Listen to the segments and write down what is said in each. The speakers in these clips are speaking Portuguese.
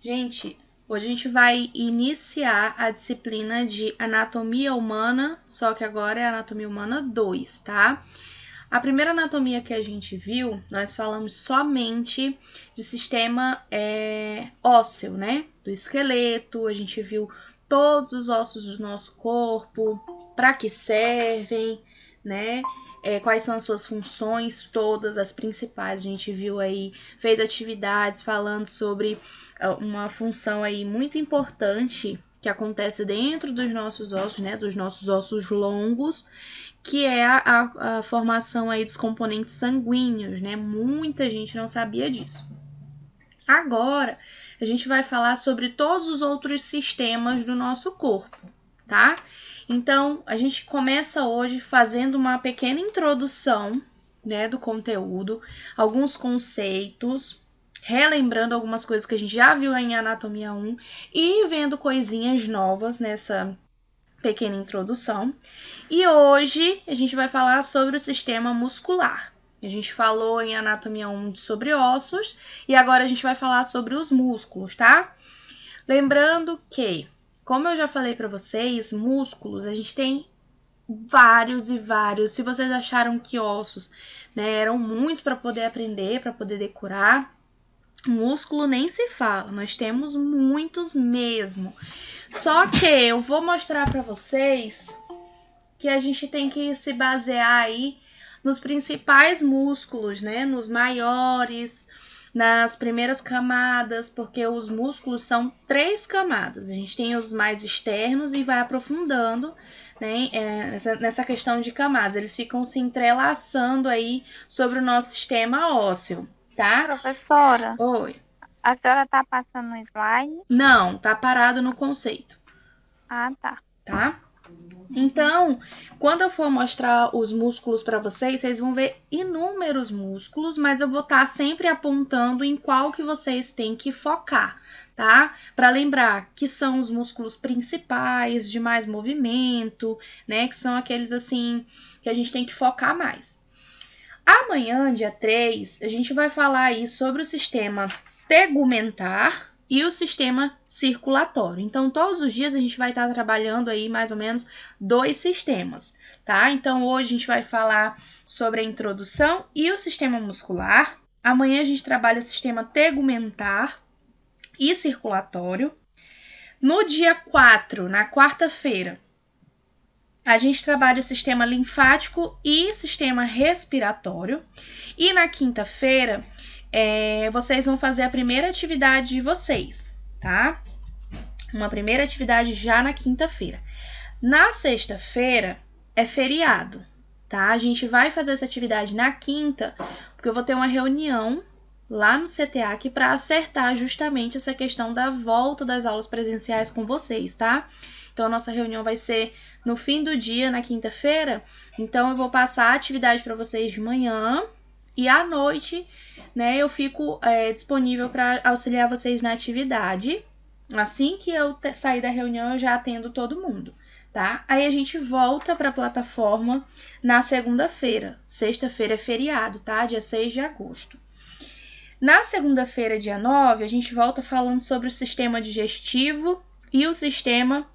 Gente, hoje a gente vai iniciar a disciplina de Anatomia Humana, só que agora é Anatomia Humana 2, tá? A primeira anatomia que a gente viu, nós falamos somente de sistema ósseo, né? Do esqueleto, a gente viu todos os ossos do nosso corpo, para que servem, né? Quais são as suas funções, todas as principais. A gente viu aí, fez atividades falando sobre uma função aí muito importante que acontece dentro dos nossos ossos, né? Dos nossos ossos longos, que é a formação aí dos componentes sanguíneos, né? Muita gente não sabia disso. Agora, a gente vai falar sobre todos os outros sistemas do nosso corpo, tá? Então, a gente começa hoje fazendo uma pequena introdução, né, do conteúdo, alguns conceitos, relembrando algumas coisas que a gente já viu em Anatomia 1 e vendo coisinhas novas nessa pequena introdução. E hoje a gente vai falar sobre o sistema muscular. A gente falou em Anatomia 1 sobre ossos e agora a gente vai falar sobre os músculos, tá? Lembrando que, como eu já falei para vocês, músculos a gente tem vários e vários. Se vocês acharam que ossos, né, eram muitos para poder aprender, para poder decorar, músculo nem se fala. Nós temos muitos mesmo. Só que eu vou mostrar para vocês que a gente tem que se basear aí nos principais músculos, né? Nos maiores, nas primeiras camadas, porque os músculos são 3 camadas. A gente tem os mais externos e vai aprofundando, né? Nessa questão de camadas. Eles ficam se entrelaçando aí sobre o nosso sistema ósseo, tá? Professora, Oi. a senhora tá passando no slide? Não, tá parado no conceito, Ah, tá. tá? Então, quando eu for mostrar os músculos para vocês, vocês vão ver inúmeros músculos, mas eu vou estar sempre apontando em qual que vocês têm que focar, tá? Para lembrar que são os músculos principais, de mais movimento, né? Que são aqueles assim que a gente tem que focar mais. Amanhã, dia 3, a gente vai falar aí sobre o sistema tegumentar e o sistema circulatório. Então, todos os dias a gente vai estar trabalhando aí mais ou menos 2 sistemas, tá? Então, hoje a gente vai falar sobre a introdução e o sistema muscular. Amanhã a gente trabalha o sistema tegumentar e circulatório. No dia 4, na quarta-feira, a gente trabalha o sistema linfático e sistema respiratório. E na quinta-feira, vocês vão fazer a primeira atividade de vocês, tá? Uma primeira atividade já na quinta-feira. Na sexta-feira é feriado, tá? A gente vai fazer essa atividade na quinta, porque eu vou ter uma reunião lá no CTA aqui para acertar justamente essa questão da volta das aulas presenciais com vocês, tá? Então, a nossa reunião vai ser no fim do dia, na quinta-feira. Então, eu vou passar a atividade para vocês de manhã e à noite, né, eu fico disponível para auxiliar vocês na atividade. Assim que eu sair da reunião, eu já atendo todo mundo, tá? Aí a gente volta para a plataforma na segunda-feira. Sexta-feira é feriado, tá? Dia 6 de agosto. Na segunda-feira, dia 9, a gente volta falando sobre o sistema digestivo e o sistema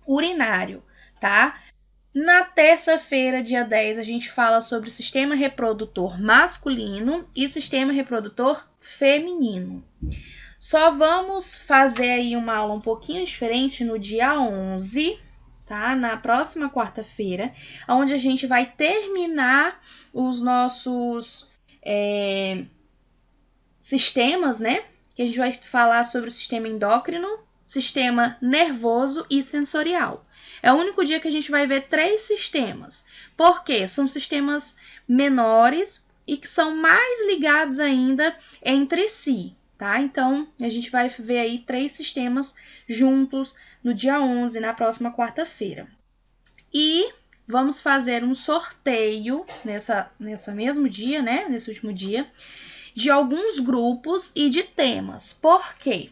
urinário, tá? Na terça-feira, dia 10, a gente fala sobre o sistema reprodutor masculino e sistema reprodutor feminino. Só vamos fazer aí uma aula um pouquinho diferente no dia 11, tá? Na próxima quarta-feira, onde a gente vai terminar os nossos sistemas, né? Que a gente vai falar sobre o sistema endócrino, sistema nervoso e sensorial. É o único dia que a gente vai ver 3 sistemas. Por quê? São sistemas menores e que são mais ligados ainda entre si, tá? Então, a gente vai ver aí 3 sistemas juntos no dia 11, na próxima quarta-feira. E vamos fazer um sorteio nessa mesmo dia, né? Nesse último dia, de alguns grupos e de temas. Por quê?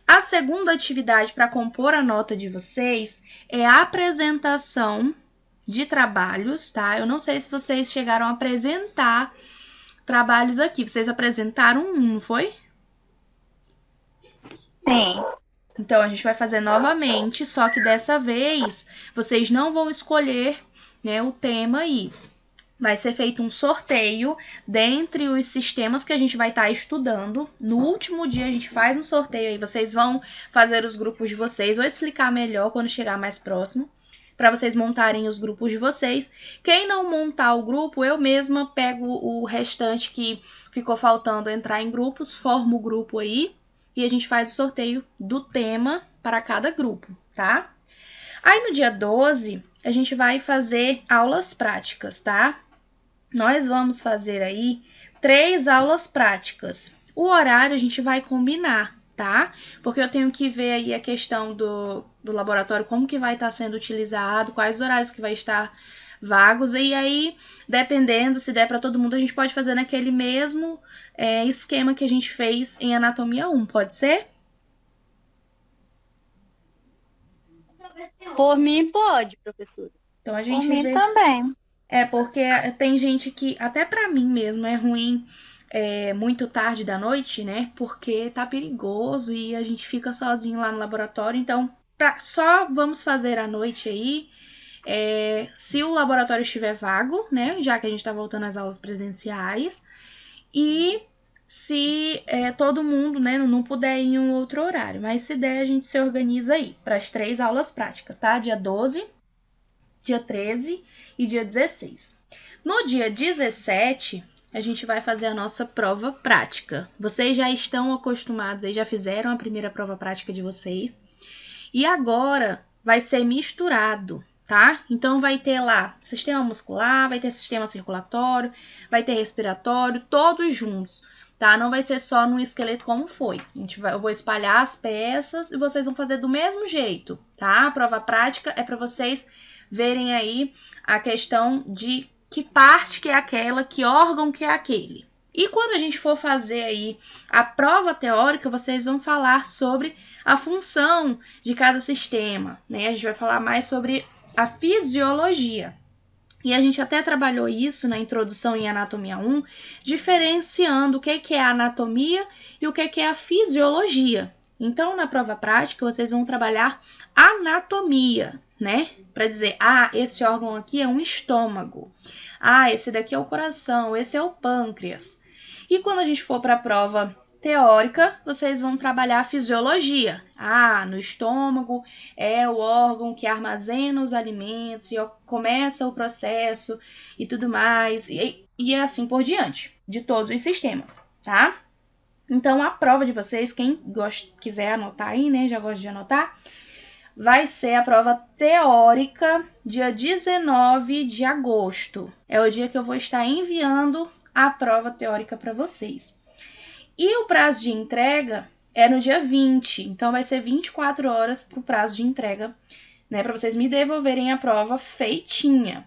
A segunda atividade para compor a nota de vocês é a apresentação de trabalhos, tá? Eu não sei se vocês chegaram a apresentar trabalhos aqui. Vocês apresentaram um, não foi? Sim. Então, a gente vai fazer novamente, só que dessa vez vocês não vão escolher, né, o tema aí. Vai ser feito um sorteio dentre os sistemas que a gente vai estar estudando. No último dia a gente faz um sorteio aí, vocês vão fazer os grupos de vocês. Vou explicar melhor quando chegar mais próximo, para vocês montarem os grupos de vocês. Quem não montar o grupo, eu mesma pego o restante que ficou faltando entrar em grupos, formo o grupo aí e a gente faz o sorteio do tema para cada grupo, tá? Aí no dia 12, a gente vai fazer aulas práticas, tá? Nós vamos fazer aí 3 aulas práticas. O horário a gente vai combinar, tá? Porque eu tenho que ver aí a questão do laboratório, como que vai estar sendo utilizado, quais horários que vai estar vagos. E aí, dependendo, se der para todo mundo, a gente pode fazer naquele mesmo esquema que a gente fez em Anatomia 1, pode ser? Por mim, pode, professora. Então a Por gente mim vê. também. Porque tem gente que, até pra mim mesmo, é ruim muito tarde da noite, né? Porque tá perigoso e a gente fica sozinho lá no laboratório. Então, só vamos fazer à noite aí. Se o laboratório estiver vago, né? Já que a gente tá voltando às aulas presenciais. E se todo mundo, né, não puder ir em um outro horário. Mas se der, a gente se organiza aí para as 3 aulas práticas, tá? Dia 12, dia 13 e dia 16. No dia 17, a gente vai fazer a nossa prova prática. Vocês já estão acostumados aí, já fizeram a primeira prova prática de vocês. E agora vai ser misturado, tá? Então vai ter lá sistema muscular, vai ter sistema circulatório, vai ter respiratório, todos juntos, tá? Não vai ser só no esqueleto como foi. Eu vou espalhar as peças e vocês vão fazer do mesmo jeito, tá? A prova prática é para vocês verem aí a questão de que parte que é aquela, que órgão que é aquele. E quando a gente for fazer aí a prova teórica, vocês vão falar sobre a função de cada sistema, né? A gente vai falar mais sobre a fisiologia. E a gente até trabalhou isso na introdução em Anatomia 1, diferenciando o que é a anatomia e o que é a fisiologia. Então, na prova prática, vocês vão trabalhar anatomia, né? Para dizer, esse órgão aqui é um estômago. Esse daqui é o coração, esse é o pâncreas. E quando a gente for para a prova teórica, vocês vão trabalhar a fisiologia. No estômago é o órgão que armazena os alimentos e começa o processo e tudo mais. E assim por diante, de todos os sistemas, tá? Então, a prova de vocês, quem quiser anotar aí, né, já gosta de anotar, vai ser a prova teórica dia 19 de agosto. É o dia que eu vou estar enviando a prova teórica para vocês. E o prazo de entrega é no dia 20, então vai ser 24 horas para o prazo de entrega, né, para vocês me devolverem a prova feitinha.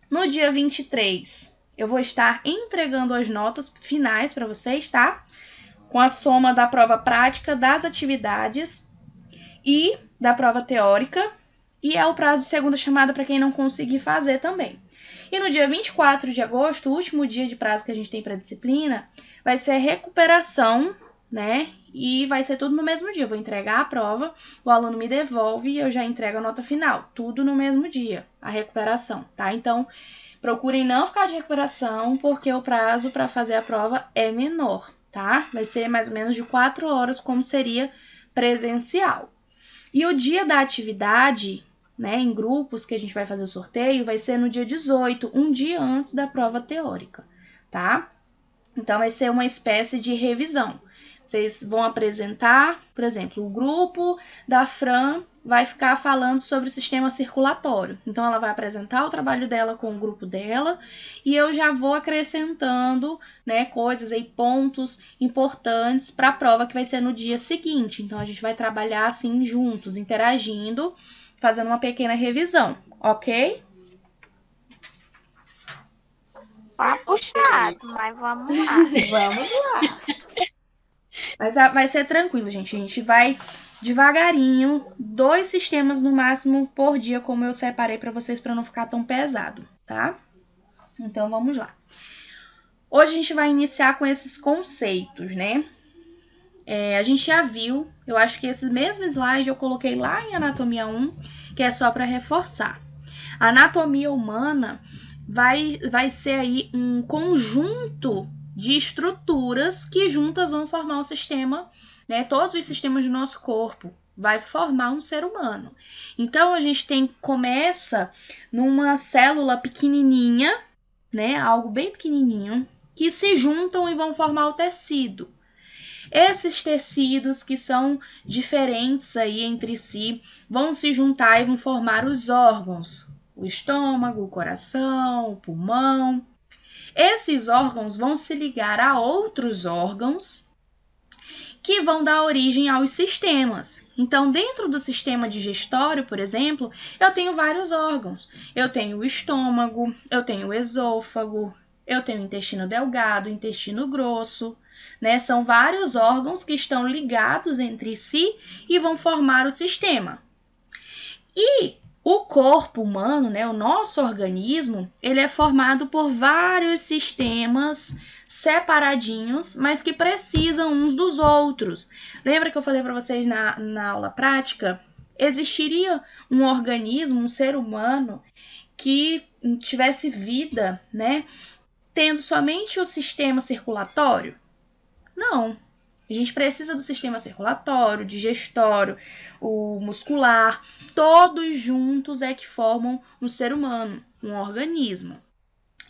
No dia 23, eu vou estar entregando as notas finais para vocês, tá? Com a soma da prova prática, das atividades e da prova teórica, e é o prazo de segunda chamada para quem não conseguir fazer também. E no dia 24 de agosto, o último dia de prazo que a gente tem para disciplina, vai ser recuperação, né? E vai ser tudo no mesmo dia. Eu vou entregar a prova, o aluno me devolve e eu já entrego a nota final. Tudo no mesmo dia, a recuperação, tá? Então, procurem não ficar de recuperação, porque o prazo para fazer a prova é menor, tá? Vai ser mais ou menos de 4 horas, como seria presencial. E o dia da atividade, né, em grupos que a gente vai fazer o sorteio, vai ser no dia 18, um dia antes da prova teórica, tá? Então, vai ser uma espécie de revisão. Vocês vão apresentar, por exemplo, o grupo da Fran vai ficar falando sobre o sistema circulatório. Então, ela vai apresentar o trabalho dela com o grupo dela e eu já vou acrescentando, né, coisas aí, pontos importantes para a prova que vai ser no dia seguinte. Então, a gente vai trabalhar assim juntos, interagindo, fazendo uma pequena revisão, ok? Tá puxado, mas vamos lá. Vamos lá. Mas vai ser tranquilo, gente. A gente vai devagarinho, 2 sistemas no máximo por dia, como eu separei para vocês, para não ficar tão pesado, tá? Então, vamos lá. Hoje a gente vai iniciar com esses conceitos, né? A gente já viu, eu acho que esse mesmo slide eu coloquei lá em Anatomia 1, que é só para reforçar. A anatomia humana vai ser aí um conjunto de estruturas que juntas vão formar um sistema, né? Todos os sistemas do nosso corpo vai formar um ser humano. Então a gente começa numa célula pequenininha, né? Algo bem pequenininho, que se juntam e vão formar o tecido. Esses tecidos que são diferentes aí entre si vão se juntar e vão formar os órgãos. O estômago, o coração, o pulmão. Esses órgãos vão se ligar a outros órgãos que vão dar origem aos sistemas. Então, dentro do sistema digestório, por exemplo, eu tenho vários órgãos. Eu tenho o estômago, eu tenho o esôfago, eu tenho o intestino delgado, o intestino grosso, né? São vários órgãos que estão ligados entre si e vão formar o sistema. E o corpo humano, né, o nosso organismo, ele é formado por vários sistemas separadinhos, mas que precisam uns dos outros. Lembra que eu falei para vocês na aula prática? Existiria um organismo, um ser humano, que tivesse vida, né, tendo somente o sistema circulatório? Não. A gente precisa do sistema circulatório, digestório, o muscular, todos juntos é que formam um ser humano, um organismo.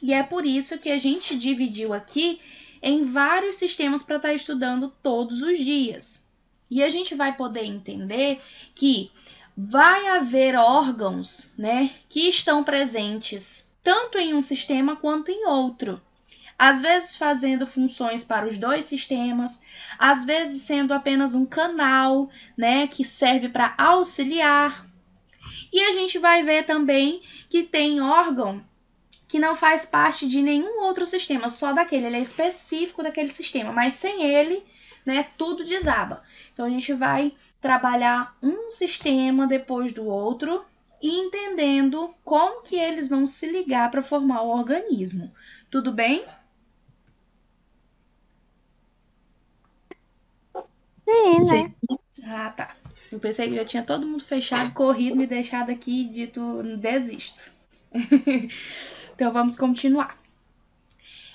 E é por isso que a gente dividiu aqui em vários sistemas para estar estudando todos os dias. E a gente vai poder entender que vai haver órgãos, né, que estão presentes tanto em um sistema quanto em outro. Às vezes fazendo funções para os dois sistemas, às vezes sendo apenas um canal, né, que serve para auxiliar. E a gente vai ver também que tem órgão que não faz parte de nenhum outro sistema, só daquele, ele é específico daquele sistema, mas sem ele, né, tudo desaba. Então a gente vai trabalhar um sistema depois do outro e entendendo como que eles vão se ligar para formar o organismo. Tudo bem? Sim, né? Ah, tá. Eu pensei que já tinha todo mundo fechado, corrido, me deixado aqui e dito desisto. Então vamos continuar.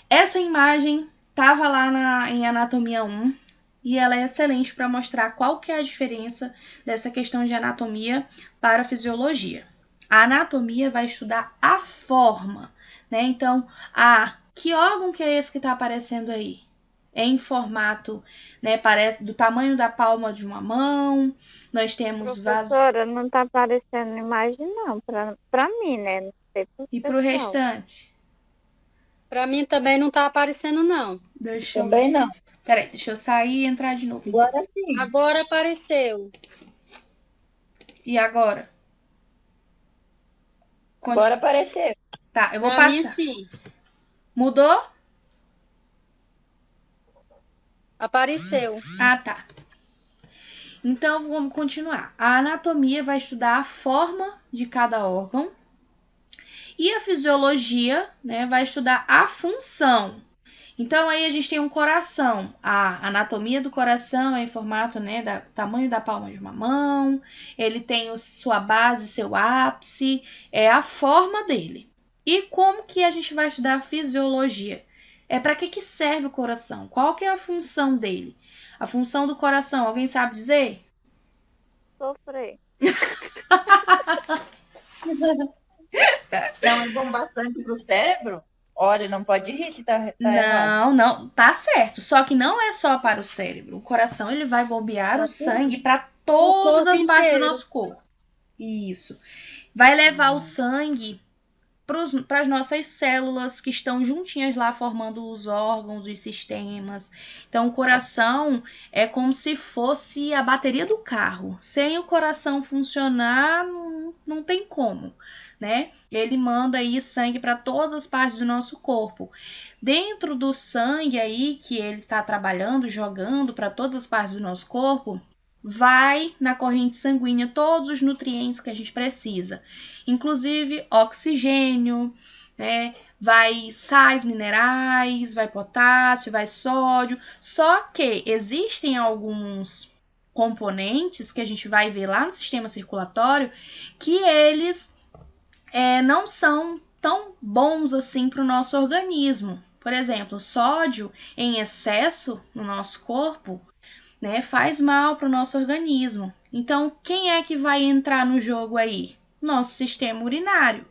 Essa imagem estava lá em Anatomia 1 e ela é excelente para mostrar qual que é a diferença dessa questão de anatomia para a fisiologia. A anatomia vai estudar a forma, né? Então, que órgão que é esse que está aparecendo aí? É em formato, né, parece do tamanho da palma de uma mão. Nós temos vasos. Professora, não tá aparecendo imagem não, pra mim, né? Não sei pro E pro pessoal. restante? Pra mim também não tá aparecendo, não. Deixa eu... Também não. Peraí, deixa eu sair e entrar de novo. Então. Agora sim. Agora apareceu. E agora? Agora apareceu. Tá, eu vou Pra mim, passar. sim. Mudou? Apareceu. Ah, tá. Então, vamos continuar. A anatomia vai estudar a forma de cada órgão. E a fisiologia, né, vai estudar a função. Então, aí a gente tem um coração. A anatomia do coração é em formato, né, do tamanho da palma de uma mão. Ele tem sua base, seu ápice, é a forma dele. E como que a gente vai estudar a fisiologia? Para que serve o coração? Qual que é a função dele? A função do coração, alguém sabe dizer? Sofrer. Não é bom bastante pro cérebro? Olha, não pode rir se tá errado. Não, tá certo. Só que não é só para o cérebro. O coração ele vai bombear o sangue para todas as partes do nosso corpo. Isso. Vai levar o sangue para as nossas células que estão juntinhas lá formando os órgãos, os sistemas. Então, o coração é como se fosse a bateria do carro. Sem o coração funcionar, não tem como, né? Ele manda aí sangue para todas as partes do nosso corpo. Dentro do sangue aí que ele está trabalhando, jogando para todas as partes do nosso corpo, vai na corrente sanguínea todos os nutrientes que a gente precisa, inclusive oxigênio, né? Vai sais minerais, vai potássio, vai sódio. Só que existem alguns componentes que a gente vai ver lá no sistema circulatório que eles não são tão bons assim para o nosso organismo. Por exemplo, sódio em excesso no nosso corpo, né, faz mal para o nosso organismo. Então, quem é que vai entrar no jogo aí? Nosso sistema urinário.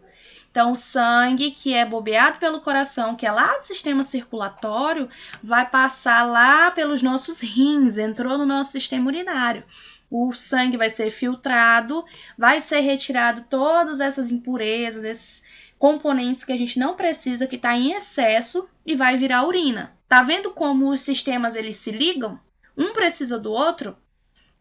Então, o sangue que é bombeado pelo coração, que é lá do sistema circulatório, vai passar lá pelos nossos rins, entrou no nosso sistema urinário. O sangue vai ser filtrado, vai ser retirado todas essas impurezas, esses componentes que a gente não precisa, que está em excesso, e vai virar urina. Tá vendo como os sistemas eles se ligam? Um precisa do outro.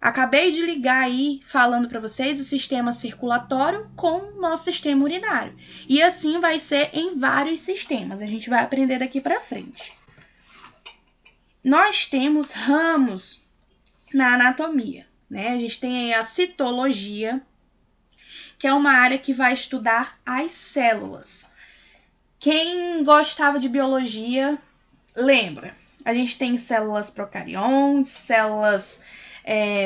Acabei de ligar aí, falando para vocês, o sistema circulatório com o nosso sistema urinário. E assim vai ser em vários sistemas. A gente vai aprender daqui para frente. Nós temos ramos na anatomia, né? A gente tem aí a citologia, que é uma área que vai estudar as células. Quem gostava de biologia, lembra. A gente tem células procariontes, células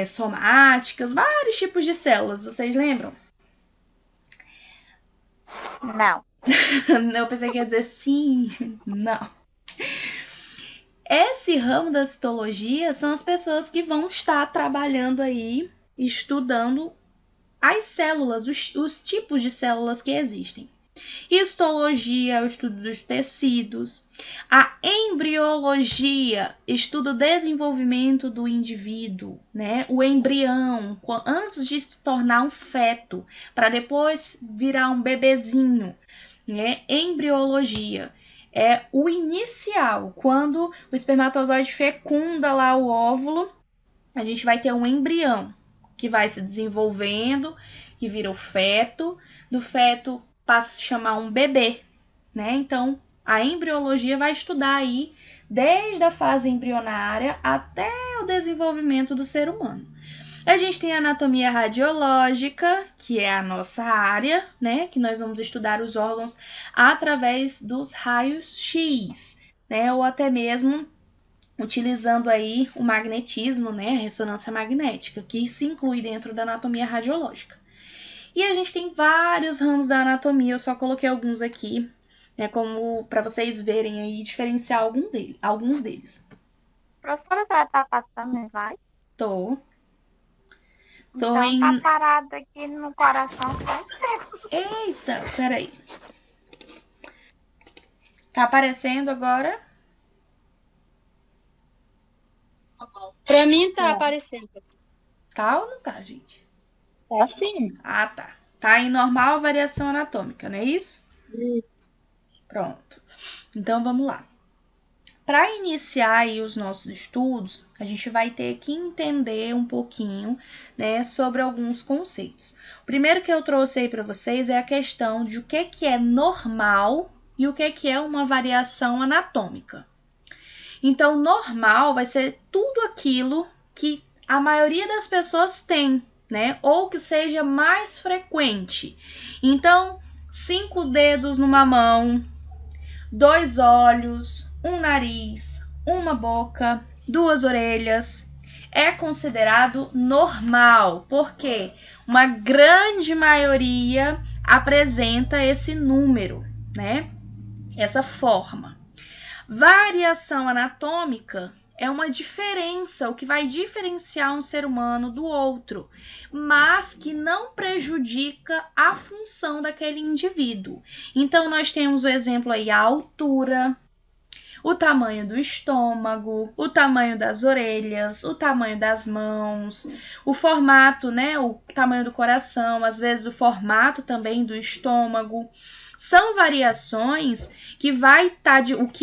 somáticas, vários tipos de células, vocês lembram? Não. Eu pensei que ia dizer sim, não. Esse ramo da citologia são as pessoas que vão estar trabalhando aí, estudando as células, os tipos de células que existem. Histologia é o estudo dos tecidos. A embriologia estuda o desenvolvimento do indivíduo, né? O embrião, antes de se tornar um feto, para depois virar um bebezinho, né? Embriologia é o inicial, quando o espermatozoide fecunda lá o óvulo, a gente vai ter um embrião que vai se desenvolvendo, que vira o feto, do feto passa a se chamar um bebê, né? Então, a embriologia vai estudar aí desde a fase embrionária até o desenvolvimento do ser humano. A gente tem a anatomia radiológica, que é a nossa área, né? Que nós vamos estudar os órgãos através dos raios X, né? Ou até mesmo utilizando aí o magnetismo, né? A ressonância magnética, que se inclui dentro da anatomia radiológica. E a gente tem vários ramos da anatomia, eu só coloquei alguns aqui, né, como para vocês verem aí, diferenciar alguns deles. Professora, você vai estar passando em slide? Tô Então tá parado aqui no coração faz tempo. Eita, peraí. Tá aparecendo agora? Pra mim tá aparecendo. Tá ou não tá, gente? É assim. Ah, tá. Tá em normal variação anatômica, não é isso? Pronto. Então, vamos lá. Para iniciar aí os nossos estudos, a gente vai ter que entender um pouquinho, né, sobre alguns conceitos. O primeiro que eu trouxe aí para vocês é a questão de o que é normal e o que é uma variação anatômica. Então, normal vai ser tudo aquilo que a maioria das pessoas tem, né? Ou que seja mais frequente. Então, 5 dedos numa mão, 2 olhos, um nariz, uma boca, 2 orelhas, é considerado normal, porque uma grande maioria apresenta esse número, né? Essa forma. Variação anatômica é uma diferença, o que vai diferenciar um ser humano do outro, mas que não prejudica a função daquele indivíduo. Então, nós temos o exemplo aí, a altura, o tamanho do estômago, o tamanho das orelhas, o tamanho das mãos, o formato, né, o tamanho do coração, às vezes o formato também do estômago. São variações que vai estar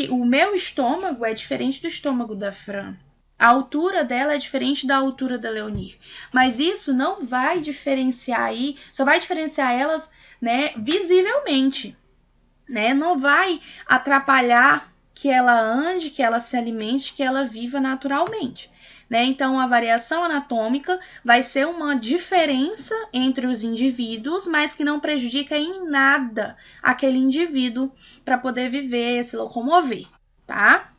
o meu estômago é diferente do estômago da Fran. A altura dela é diferente da altura da Leonir. Mas isso não vai diferenciar aí, só vai diferenciar elas, né, visivelmente, né? Não vai atrapalhar que ela ande, que ela se alimente, que ela viva naturalmente. né? Então, a variação anatômica vai ser uma diferença entre os indivíduos, mas que não prejudica em nada aquele indivíduo para poder viver, se locomover, tá?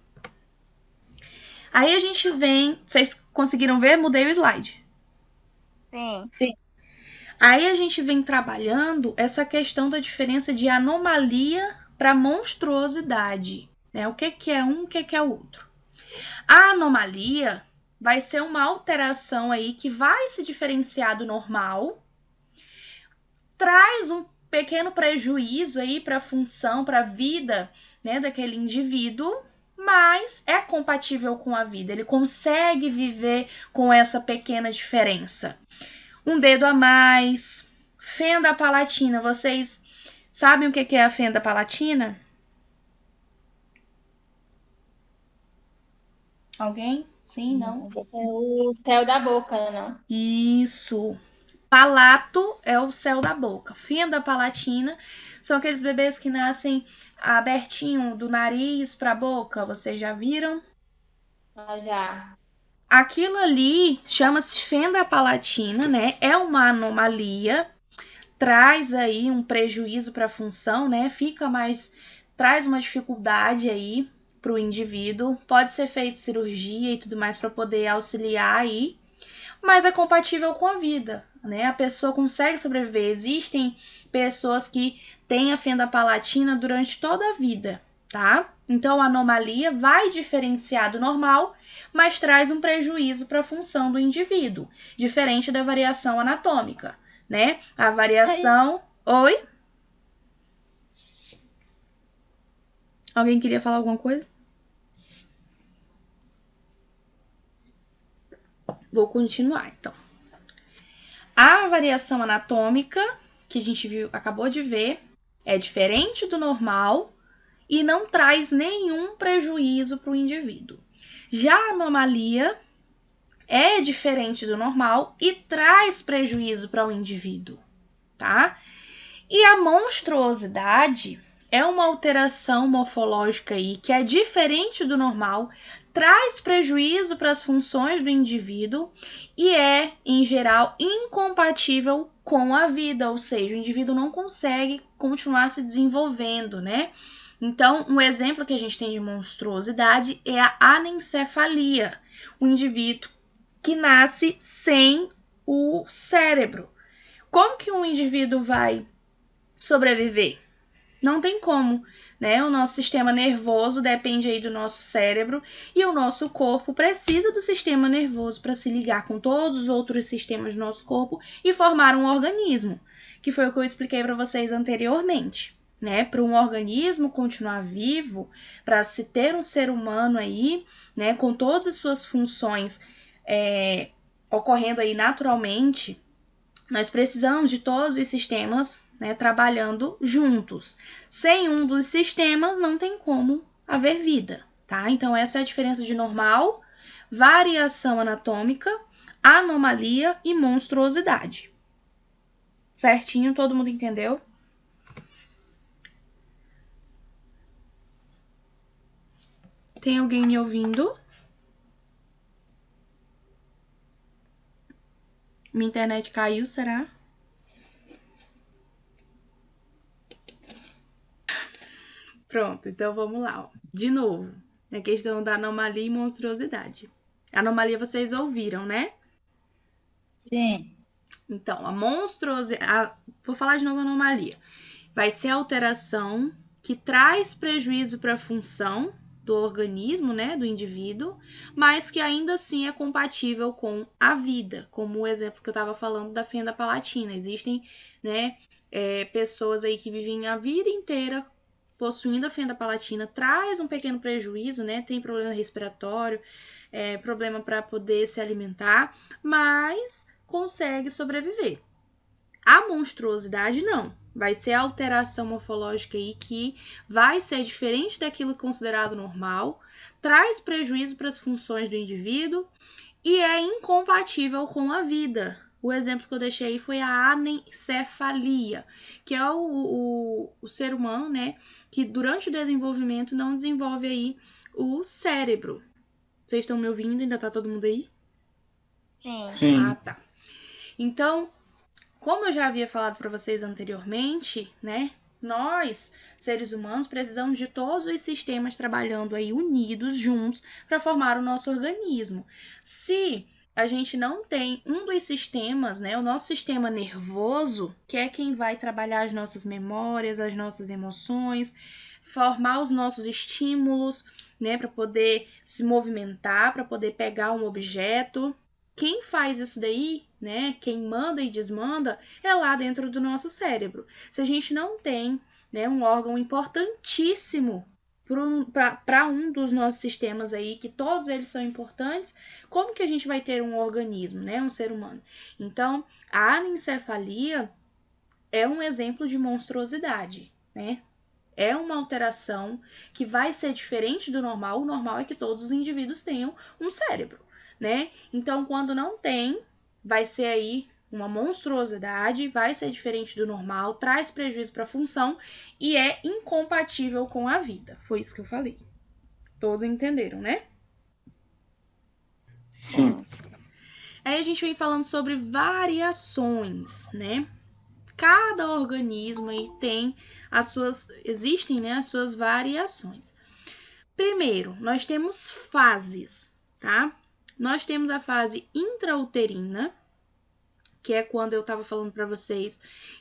Aí a gente vem... Vocês conseguiram ver? Mudei o slide. Sim. Aí a gente vem trabalhando essa questão da diferença de anomalia para monstruosidade, né? O que é um, o que é o outro. A anomalia vai ser uma alteração aí que vai se diferenciar do normal, traz um pequeno prejuízo aí para a função, para a vida, né, daquele indivíduo, mas é compatível com a vida, ele consegue viver com essa pequena diferença. Um dedo a mais, fenda palatina, vocês sabem o que é a fenda palatina? Alguém? Sim, não? É o céu da boca, não? Isso. Palato é o céu da boca. Fenda palatina são aqueles bebês que nascem abertinho do nariz para a boca. Vocês já viram? Já. Aquilo ali chama-se fenda palatina, né? É uma anomalia, traz aí um prejuízo para a função, né? Traz uma dificuldade aí para o indivíduo. Pode ser feita cirurgia e tudo mais para poder auxiliar aí, mas é compatível com a vida, né? A pessoa consegue sobreviver. Existem pessoas que têm a fenda palatina durante toda a vida, tá? Então, a anomalia vai diferenciar do normal, mas traz um prejuízo para a função do indivíduo, diferente da variação anatômica, né? A variação... Oi? Alguém queria falar alguma coisa? Vou continuar, então. A variação anatômica, que a gente acabou de ver, é diferente do normal e não traz nenhum prejuízo para o indivíduo. Já a anomalia é diferente do normal e traz prejuízo para o indivíduo, tá? E a monstruosidade é uma alteração morfológica aí que é diferente do normal, traz prejuízo para as funções do indivíduo e é, em geral, incompatível com a vida, ou seja, o indivíduo não consegue continuar se desenvolvendo, né? Então, um exemplo que a gente tem de monstruosidade é a anencefalia, o indivíduo que nasce sem o cérebro. Como que um indivíduo vai sobreviver? Não tem como, né? O nosso sistema nervoso depende aí do nosso cérebro e o nosso corpo precisa do sistema nervoso para se ligar com todos os outros sistemas do nosso corpo e formar um organismo, que foi o que eu expliquei para vocês anteriormente, né? Para um organismo continuar vivo, para se ter um ser humano aí, né, com todas as suas funções ocorrendo aí naturalmente, nós precisamos de todos os sistemas, né, trabalhando juntos. Sem um dos sistemas, não tem como haver vida, tá? Então, essa é a diferença de normal, variação anatômica, anomalia e monstruosidade. Certinho? Todo mundo entendeu? Tem alguém me ouvindo? Minha internet caiu, será? Pronto, então vamos lá. Ó. De novo, na questão da anomalia e monstruosidade. Anomalia vocês ouviram, né? Sim. Então, a monstruosidade... Vou falar de novo a anomalia. Vai ser a alteração que traz prejuízo para a função do organismo, né, do indivíduo, mas que ainda assim é compatível com a vida, como o exemplo que eu estava falando da fenda palatina. Existem, né, pessoas aí que vivem a vida inteira possuindo a fenda palatina, traz um pequeno prejuízo, né, tem problema respiratório, problema para poder se alimentar, mas consegue sobreviver. A monstruosidade não. Vai ser a alteração morfológica aí que vai ser diferente daquilo considerado normal, traz prejuízo para as funções do indivíduo e é incompatível com a vida. O exemplo que eu deixei aí foi a anencefalia, que é o ser humano, né, que durante o desenvolvimento não desenvolve aí o cérebro. Vocês estão me ouvindo? Ainda tá todo mundo aí? Sim. Sim. Ah, tá. Então, como eu já havia falado para vocês anteriormente, né? Nós, seres humanos, precisamos de todos os sistemas trabalhando aí unidos, juntos, para formar o nosso organismo. Se a gente não tem um dos sistemas, né? O nosso sistema nervoso, que é quem vai trabalhar as nossas memórias, as nossas emoções, formar os nossos estímulos, né? Para poder se movimentar, para poder pegar um objeto. Quem faz isso daí, né? Quem manda e desmanda é lá dentro do nosso cérebro. Se a gente não tem, né, um órgão importantíssimo para um dos nossos sistemas aí, que todos eles são importantes, como que a gente vai ter um organismo, né, um ser humano? Então, a anencefalia é um exemplo de monstruosidade, né? É uma alteração que vai ser diferente do normal. O normal é que todos os indivíduos tenham um cérebro, né? Então, quando não tem, vai ser aí uma monstruosidade, vai ser diferente do normal, traz prejuízo para a função e é incompatível com a vida. Foi isso que eu falei. Todos entenderam, né? Sim. Aí a gente vem falando sobre variações, né? Cada organismo aí tem existem, né, as suas variações. Primeiro, nós temos fases, tá? Nós temos a fase intrauterina, que é quando eu estava falando para vocês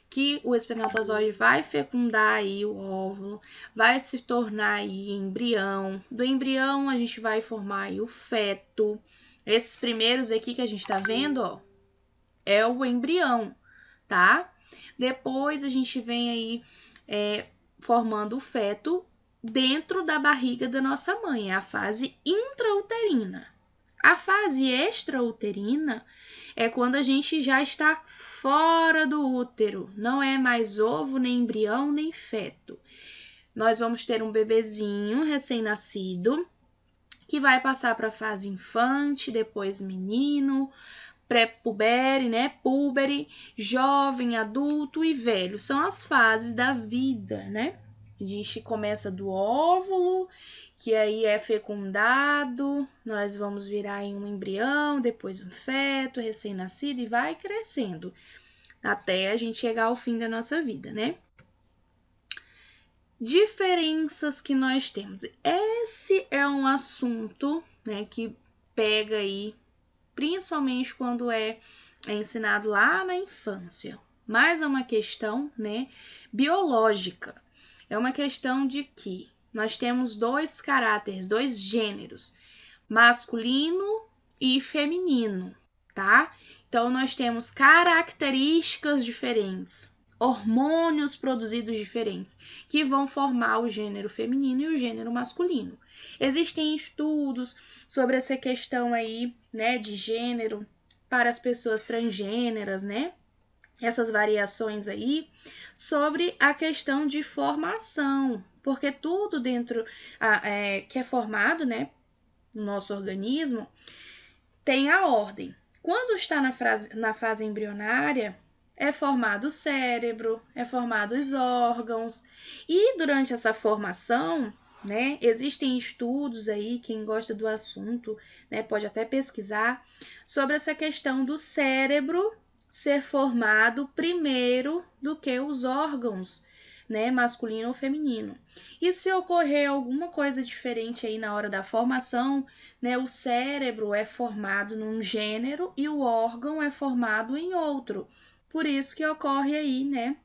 que o espermatozoide vai fecundar aí o óvulo, vai se tornar aí embrião. Do embrião a gente vai formar aí o feto. Esses primeiros aqui que a gente tá vendo, ó, é o embrião, tá? Depois a gente vem aí formando o feto dentro da barriga da nossa mãe, é a fase intrauterina. A fase extrauterina é quando a gente já está fora do útero, não é mais ovo, nem embrião, nem feto. Nós vamos ter um bebezinho recém-nascido que vai passar para a fase infante, depois menino, pré-pubere, né? Púbere, jovem, adulto e velho. São as fases da vida, né? A gente começa do óvulo, que aí é fecundado, nós vamos virar em um embrião, depois um feto, recém-nascido e vai crescendo até a gente chegar ao fim da nossa vida, né? Diferenças que nós temos. Esse é um assunto, né, que pega aí principalmente quando é ensinado lá na infância. Mas é uma questão, né, biológica. É uma questão de que nós temos dois caráteres, dois gêneros, masculino e feminino, tá? Então nós temos características diferentes, hormônios produzidos diferentes, que vão formar o gênero feminino e o gênero masculino. Existem estudos sobre essa questão aí, né, de gênero para as pessoas transgêneras, né? Essas variações aí, sobre a questão de formação, porque tudo dentro que é formado, né, no nosso organismo, tem a ordem. Quando está na fase embrionária, é formado o cérebro, é formado os órgãos, e durante essa formação, né, existem estudos aí, quem gosta do assunto, né, pode até pesquisar, sobre essa questão do cérebro ser formado primeiro do que os órgãos, né, masculino ou feminino. E se ocorrer alguma coisa diferente aí na hora da formação, né, o cérebro é formado num gênero e o órgão é formado em outro. Por isso que ocorre aí, né,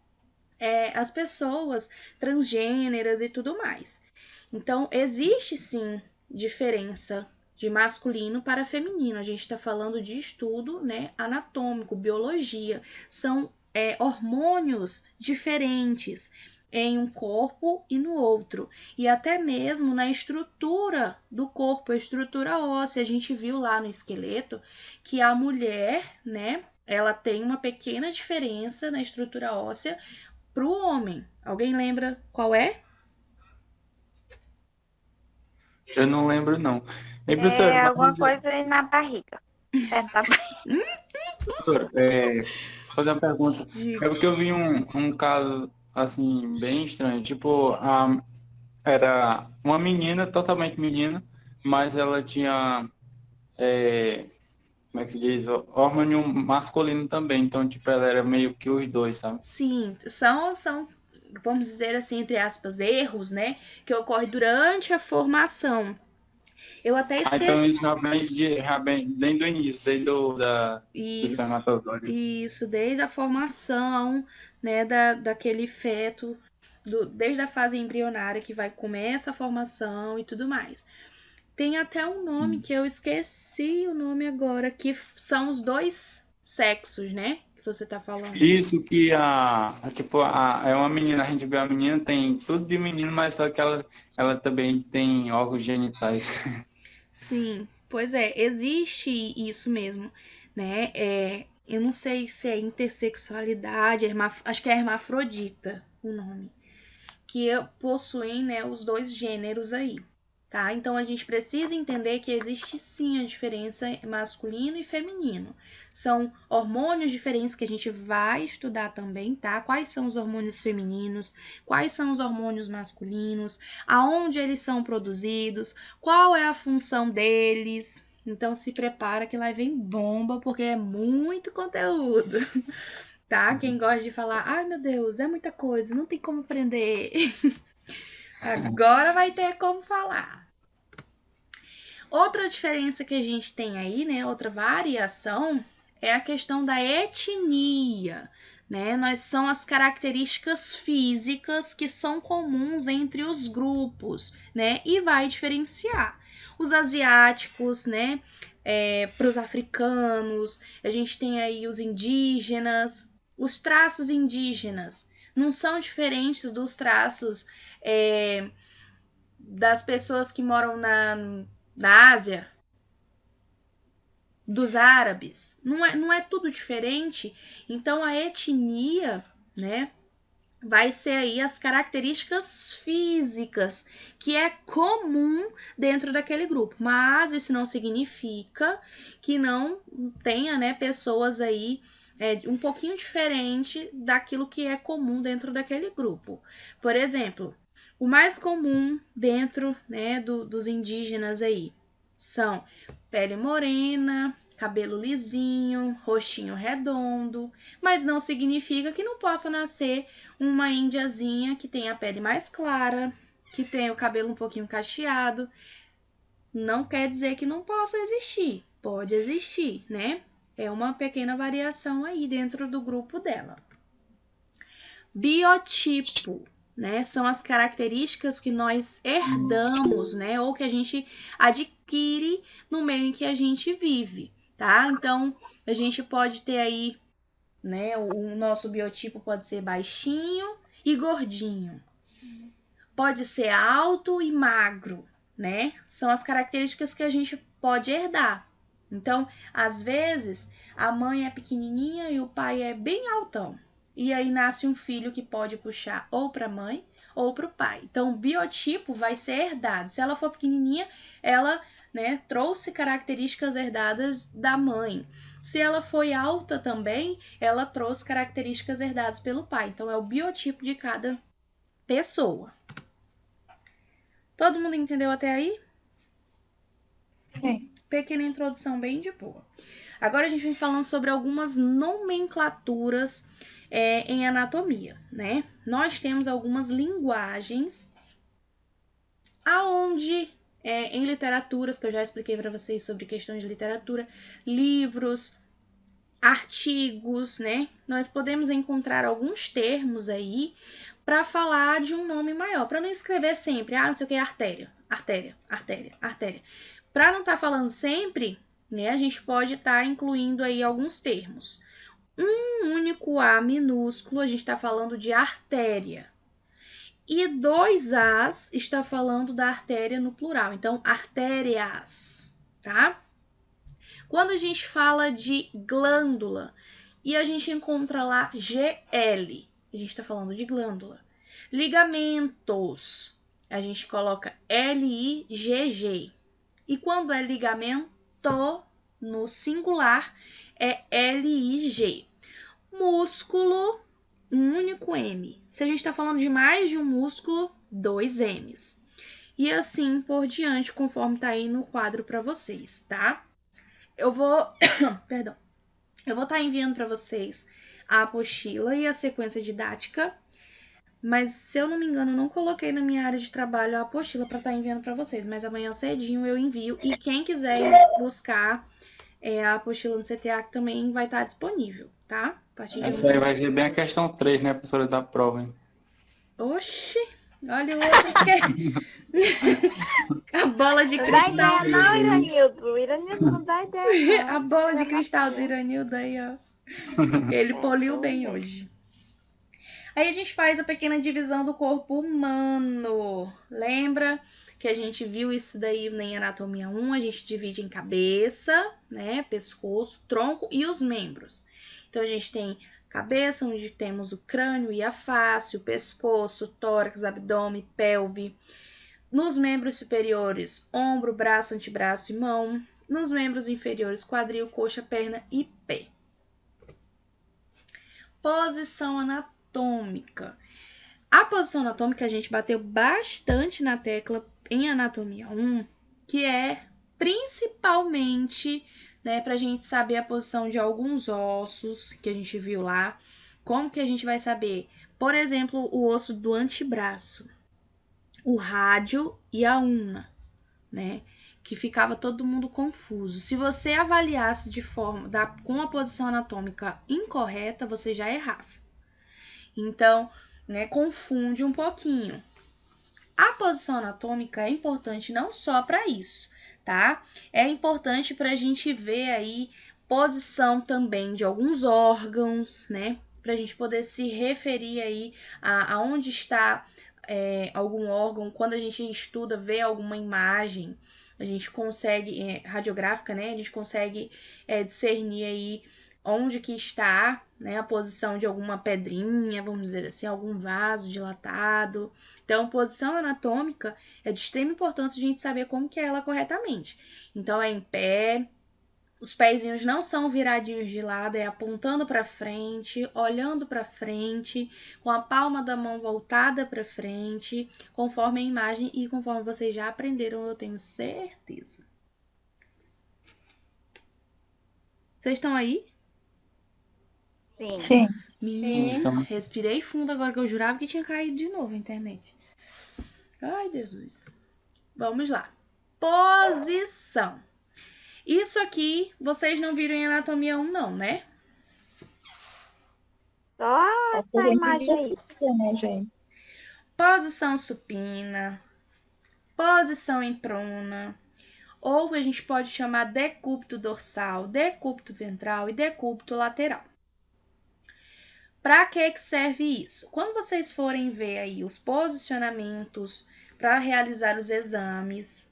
as pessoas transgêneras e tudo mais. Então, existe sim diferença de masculino para feminino. A gente está falando de estudo, né, anatômico, biologia. São hormônios diferentes em um corpo e no outro. E até mesmo na estrutura do corpo, a estrutura óssea. A gente viu lá no esqueleto que a mulher, né, ela tem uma pequena diferença na estrutura óssea para o homem. Alguém lembra qual é? Eu não lembro, não. E, É professora, alguma mas, coisa aí na barriga. Tá professora, vou fazer uma pergunta. É porque eu vi um caso, assim, bem estranho. Tipo, era uma menina, totalmente menina, mas ela tinha como é que se diz? Hormônio masculino também. Então, tipo, ela era meio que os dois, sabe? Sim, são, vamos dizer assim, entre aspas, erros, né? Que ocorrem durante a formação. Eu até Ah, então esqueci. isso já vem desde o início, do Isso, espermatozoide. isso, desde a formação, né, daquele feto, desde a fase embrionária que vai começa a formação e tudo mais. Tem até um nome que eu esqueci o nome agora, que são os dois sexos, né? Que você tá falando. Isso que tipo, é uma menina, a gente vê a menina, tem tudo de menino, mas só que ela também tem órgãos genitais. Sim, pois é, existe isso mesmo, né? Eu não sei se é intersexualidade, acho que é hermafrodita o nome, que possuem, né, os dois gêneros aí, tá? Então a gente precisa entender que existe sim a diferença masculino e feminino. São hormônios diferentes que a gente vai estudar também, tá? Quais são os hormônios femininos, quais são os hormônios masculinos, aonde eles são produzidos, qual é a função deles. Então se prepara que lá vem bomba, porque é muito conteúdo. Tá? Quem gosta de falar, ai meu Deus, é muita coisa, não tem como aprender. Agora vai ter como falar. Outra diferença que a gente tem aí, né? Outra variação é a questão da etnia, né? São as características físicas que são comuns entre os grupos, né? E vai diferenciar os asiáticos, né? Para os africanos, a gente tem aí os indígenas, os traços indígenas não são diferentes dos traços das pessoas que moram na Ásia, dos árabes. Não é tudo diferente. Então a etnia, né, vai ser aí as características físicas que é comum dentro daquele grupo. Mas isso não significa que não tenha, né, pessoas aí um pouquinho diferente daquilo que é comum dentro daquele grupo. Por exemplo, o mais comum dentro, né, dos indígenas aí são pele morena, cabelo lisinho, rostinho redondo, mas não significa que não possa nascer uma índiazinha que tem a pele mais clara, que tem o cabelo um pouquinho cacheado. Não quer dizer que não possa existir. Pode existir, né? É uma pequena variação aí dentro do grupo dela. Biotipo, né? São as características que nós herdamos, né? Ou que a gente adquire no meio em que a gente vive, tá? Então, a gente pode ter aí, né? O nosso biotipo pode ser baixinho e gordinho. Pode ser alto e magro, né? São as características que a gente pode herdar. Então, às vezes, a mãe é pequenininha e o pai é bem altão. E aí nasce um filho que pode puxar ou para a mãe ou para o pai. Então, o biotipo vai ser herdado. Se ela for pequenininha, ela, né, trouxe características herdadas da mãe. Se ela foi alta também, ela trouxe características herdadas pelo pai. Então, é o biotipo de cada pessoa. Todo mundo entendeu até aí? Sim. Pequena introdução bem de boa. Agora a gente vem falando sobre algumas nomenclaturas em anatomia, né? Nós temos algumas linguagens aonde em literaturas, que eu já expliquei para vocês sobre questões de literatura, livros, artigos, né? Nós podemos encontrar alguns termos aí para falar de um nome maior, para não escrever sempre, não sei o que, artéria, artéria, artéria, artéria. Para não estar falando sempre, né, a gente pode estar incluindo aí alguns termos. Um único A minúsculo, a gente está falando de artéria. E dois As está falando da artéria no plural. Então, artérias, tá? Quando a gente fala de glândula e a gente encontra lá GL, a gente está falando de glândula. Ligamentos, a gente coloca LIGG. E quando é ligamento, no singular, é LIG. Músculo, um único M. Se a gente está falando de mais de um músculo, dois M's. E assim por diante, conforme está aí no quadro para vocês, tá? eu vou, perdão, eu vou estar enviando para vocês a apostila e a sequência didática, mas se eu não me engano, eu não coloquei na minha área de trabalho a apostila para estar enviando para vocês, mas amanhã cedinho eu envio e quem quiser ir buscar a apostila no CTA também vai estar disponível, tá? A partir de Essa aí vai ser bem a questão 3, né, professora, da prova, hein? Oxi, olha o outro que a bola de Não dá cristal. ideia não, Iranildo. Iranildo não dá ideia não. A bola de cristal do Iranildo aí, ó. Ele poliu bem hoje. Aí a gente faz a pequena divisão do corpo humano. Lembra que a gente viu isso daí em Anatomia 1? A gente divide em cabeça, né, pescoço, tronco e os membros. Então a gente tem cabeça, onde temos o crânio e a face, o pescoço, tórax, abdômen, pelve. Nos membros superiores, ombro, braço, antebraço e mão. Nos membros inferiores, quadril, coxa, perna e pé. Posição anatômica. A posição anatômica a gente bateu bastante na tecla em Anatomia 1, que é principalmente, né, para a gente saber a posição de alguns ossos que a gente viu lá. Como que a gente vai saber? Por exemplo, o osso do antebraço, o rádio e a ulna, né? Que ficava todo mundo confuso. Se você avaliasse com a posição anatômica incorreta, você já errava. Então, né, confunde um pouquinho. A posição anatômica é importante não só para isso, tá? É importante para a gente ver aí posição também de alguns órgãos, né? Para a gente poder se referir aí aonde está algum órgão. Quando a gente estuda, vê alguma imagem, a gente consegue, radiográfica, né? A gente consegue discernir aí onde que está, né, a posição de alguma pedrinha, vamos dizer assim, algum vaso dilatado. Então, posição anatômica é de extrema importância a gente saber como que é ela corretamente. Então, é em pé, os pezinhos não são viradinhos de lado, é apontando para frente, olhando para frente, com a palma da mão voltada para frente, conforme a imagem e conforme vocês já aprenderam, eu tenho certeza. Vocês estão aí? Sim. Sim. Menina, respirei fundo agora que eu jurava que tinha caído de novo a internet. Ai, Jesus. Vamos lá. Posição. Isso aqui, vocês não viram em Anatomia 1 não, né? Só essa imagem aí. Né, gente? Posição supina, posição em prona, ou a gente pode chamar decúbito dorsal, decúbito ventral e decúbito lateral. Para que serve isso? Quando vocês forem ver aí os posicionamentos para realizar os exames,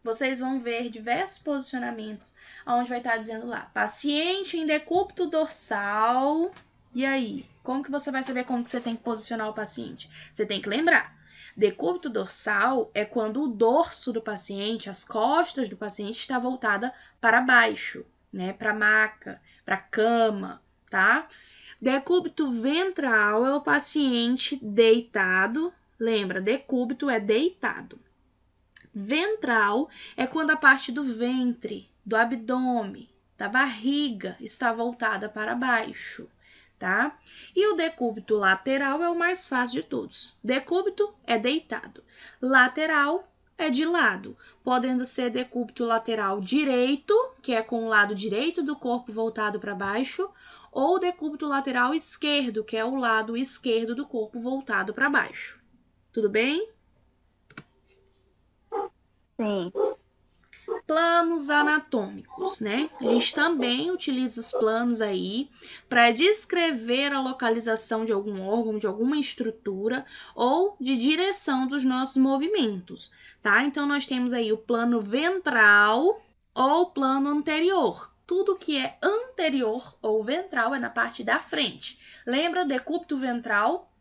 vocês vão ver diversos posicionamentos, onde vai estar dizendo lá, paciente em decúbito dorsal. E aí, como que você vai saber como que você tem que posicionar o paciente? Você tem que lembrar, decúbito dorsal é quando o dorso do paciente, as costas do paciente está voltada para baixo, né, para a maca, para a cama, tá? Decúbito ventral é o paciente deitado. Lembra, decúbito é deitado. Ventral é quando a parte do ventre, do abdômen, da barriga está voltada para baixo, tá? E o decúbito lateral é o mais fácil de todos. Decúbito é deitado. Lateral é de lado, podendo ser decúbito lateral direito, que é com o lado direito do corpo voltado para baixo, ou decúbito lateral esquerdo, que é o lado esquerdo do corpo voltado para baixo. Tudo bem? Sim. Planos anatômicos, né? A gente também utiliza os planos aí para descrever a localização de algum órgão, de alguma estrutura ou de direção dos nossos movimentos, tá? Então, nós temos aí o plano ventral ou plano anterior. Tudo que é anterior ou ventral é na parte da frente. Lembra, decúbito ventral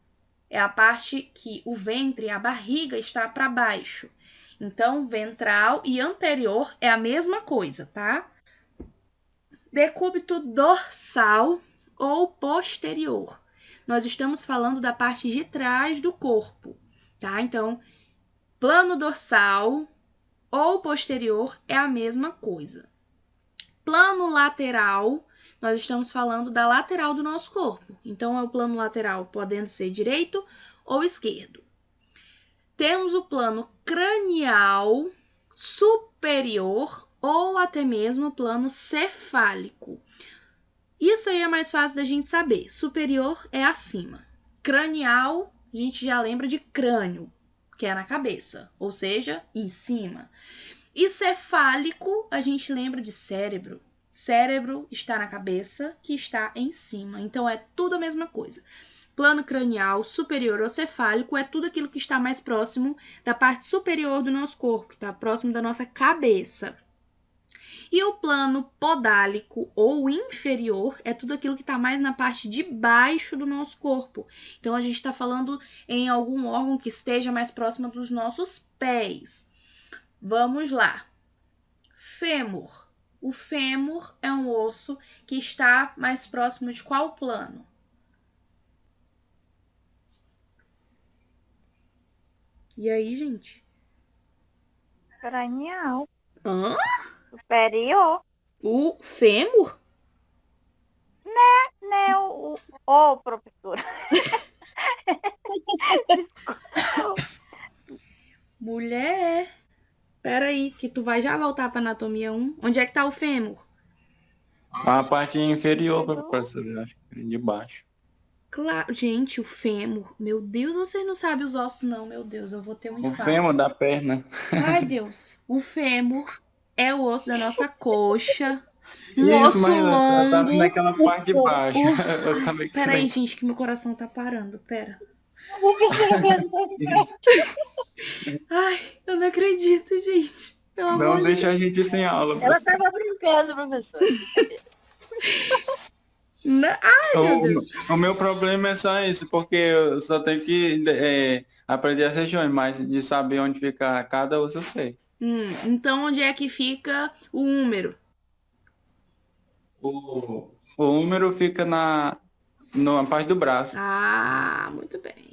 é a parte que o ventre, a barriga está para baixo. Então, ventral e anterior é a mesma coisa, tá? Decúbito dorsal ou posterior. Nós estamos falando da parte de trás do corpo, tá? Então, plano dorsal ou posterior é a mesma coisa. Plano lateral, nós estamos falando da lateral do nosso corpo. Então, é o plano lateral podendo ser direito ou esquerdo. Temos o plano cranial superior ou até mesmo o plano cefálico. Isso aí é mais fácil da gente saber. Superior é acima. Cranial, a gente já lembra de crânio, que é na cabeça, ou seja, em cima. E cefálico, a gente lembra de cérebro. Cérebro está na cabeça, que está em cima. Então, é tudo a mesma coisa. Plano cranial, superior ou cefálico é tudo aquilo que está mais próximo da parte superior do nosso corpo, que está próximo da nossa cabeça. E o plano podálico ou inferior é tudo aquilo que está mais na parte de baixo do nosso corpo. Então, a gente está falando em algum órgão que esteja mais próximo dos nossos pés. Vamos lá. Fêmur. O fêmur é um osso que está mais próximo de qual plano? E aí, gente? Cranial. Hã? Superior. O fêmur? Né, Ô, professora. Mulher. Peraí, que tu vai já voltar pra anatomia 1. Onde é que tá o fêmur? A parte inferior, professor, eu acho que de baixo. Claro, gente, o fêmur. Meu Deus, vocês não sabem os ossos, não. Meu Deus, eu vou ter um O infarto. fêmur da perna. Ai, Deus. O fêmur é o osso da nossa coxa. Um Isso, osso mas eu tava longo. naquela parte de baixo. Eu sabia que Peraí, gente, que meu coração tá parando. Pera. Ai, eu não acredito, gente. Pelo amor Não de deixa a gente sem aula. Ela tava brincando, professor. Ai, meu Deus. O meu problema é só isso, porque eu só tenho que aprender as regiões, mas de saber onde fica cada osso eu sei. Então, onde é que fica o húmero? O húmero fica na parte do braço. Ah, muito bem.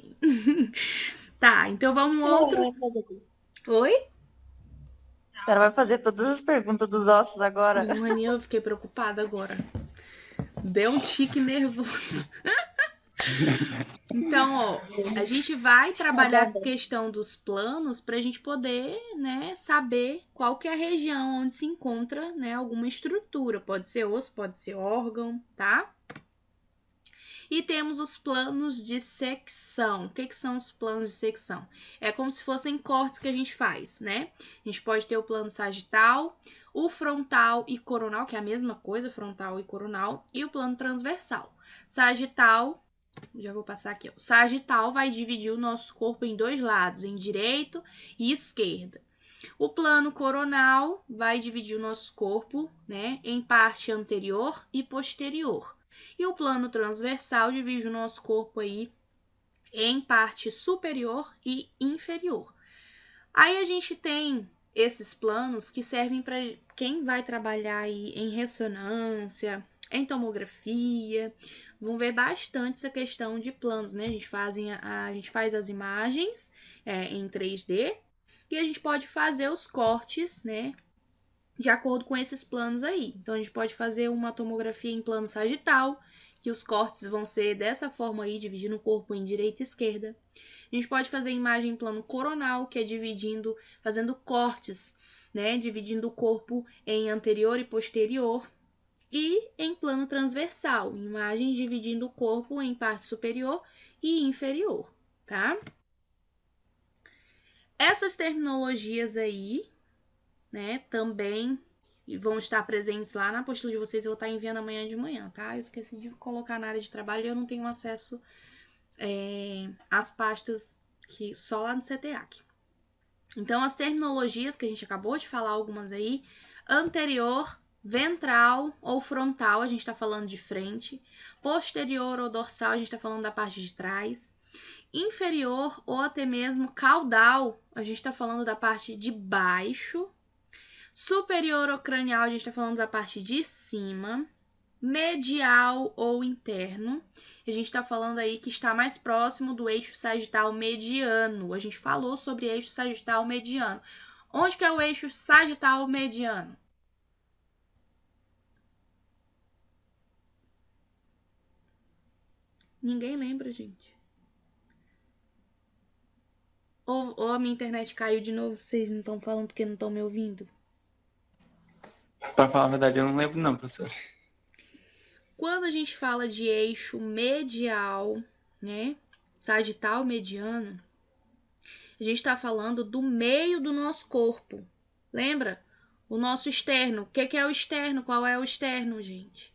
Tá, então vamos outro. Oi? Ela vai fazer todas as perguntas dos ossos agora. Maninha, eu fiquei preocupada agora. Deu um tique nervoso. Então, ó, a gente vai trabalhar a questão dos planos para a gente poder, né, saber qual que é a região onde se encontra, né, alguma estrutura. Pode ser osso, pode ser órgão, tá? E temos os planos de secção. O que são os planos de secção? É como se fossem cortes que a gente faz, né? A gente pode ter o plano sagital, o frontal e coronal, que é a mesma coisa, frontal e coronal, e o plano transversal. Sagital, já vou passar aqui, ó. Sagital vai dividir o nosso corpo em dois lados, em direito e esquerda. O plano coronal vai dividir o nosso corpo, né, em parte anterior e posterior. E o plano transversal divide o nosso corpo aí em parte superior e inferior. Aí a gente tem esses planos que servem para quem vai trabalhar aí em ressonância, em tomografia. Vão ver bastante essa questão de planos, né? A gente faz as imagens em 3D e a gente pode fazer os cortes, né? De acordo com esses planos aí. Então, a gente pode fazer uma tomografia em plano sagital, que os cortes vão ser dessa forma aí, dividindo o corpo em direita e esquerda. A gente pode fazer imagem em plano coronal, que é fazendo cortes, né? Dividindo o corpo em anterior e posterior. E em plano transversal, imagem dividindo o corpo em parte superior e inferior, tá? Essas terminologias aí, né, também vão estar presentes lá na apostila de vocês. Eu vou estar enviando amanhã de manhã, tá? Eu esqueci de colocar na área de trabalho e eu não tenho acesso às pastas que só lá no CTEAC. Então, as terminologias que a gente acabou de falar, algumas aí, anterior, ventral ou frontal, a gente está falando de frente, posterior ou dorsal, a gente está falando da parte de trás, inferior ou até mesmo caudal, a gente está falando da parte de baixo, superior ou cranial, a gente está falando da parte de cima, medial ou interno, a gente está falando aí que está mais próximo do eixo sagital mediano. A gente falou sobre eixo sagital mediano. Onde que é o eixo sagital mediano? Ninguém lembra, gente. Ou a minha internet caiu de novo, vocês não estão falando porque não estão me ouvindo? Pra falar a verdade, eu não lembro não, professor. Quando a gente fala de eixo medial, né? Sagital mediano, a gente está falando do meio do nosso corpo. Lembra? O nosso externo. O que é o externo? Qual é o externo, gente?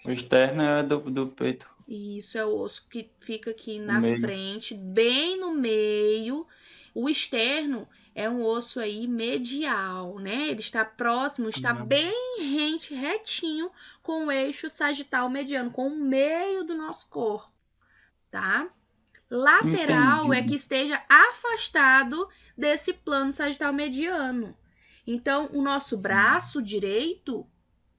O externo é do peito, Isso é o osso que fica aqui no na meio. frente, bem no meio. O externo é um osso aí medial, né? Ele está próximo, está bem retinho com o eixo sagital mediano, com o meio do nosso corpo, tá? Lateral é que Entendi. esteja afastado desse plano sagital mediano. Então, o nosso braço direito,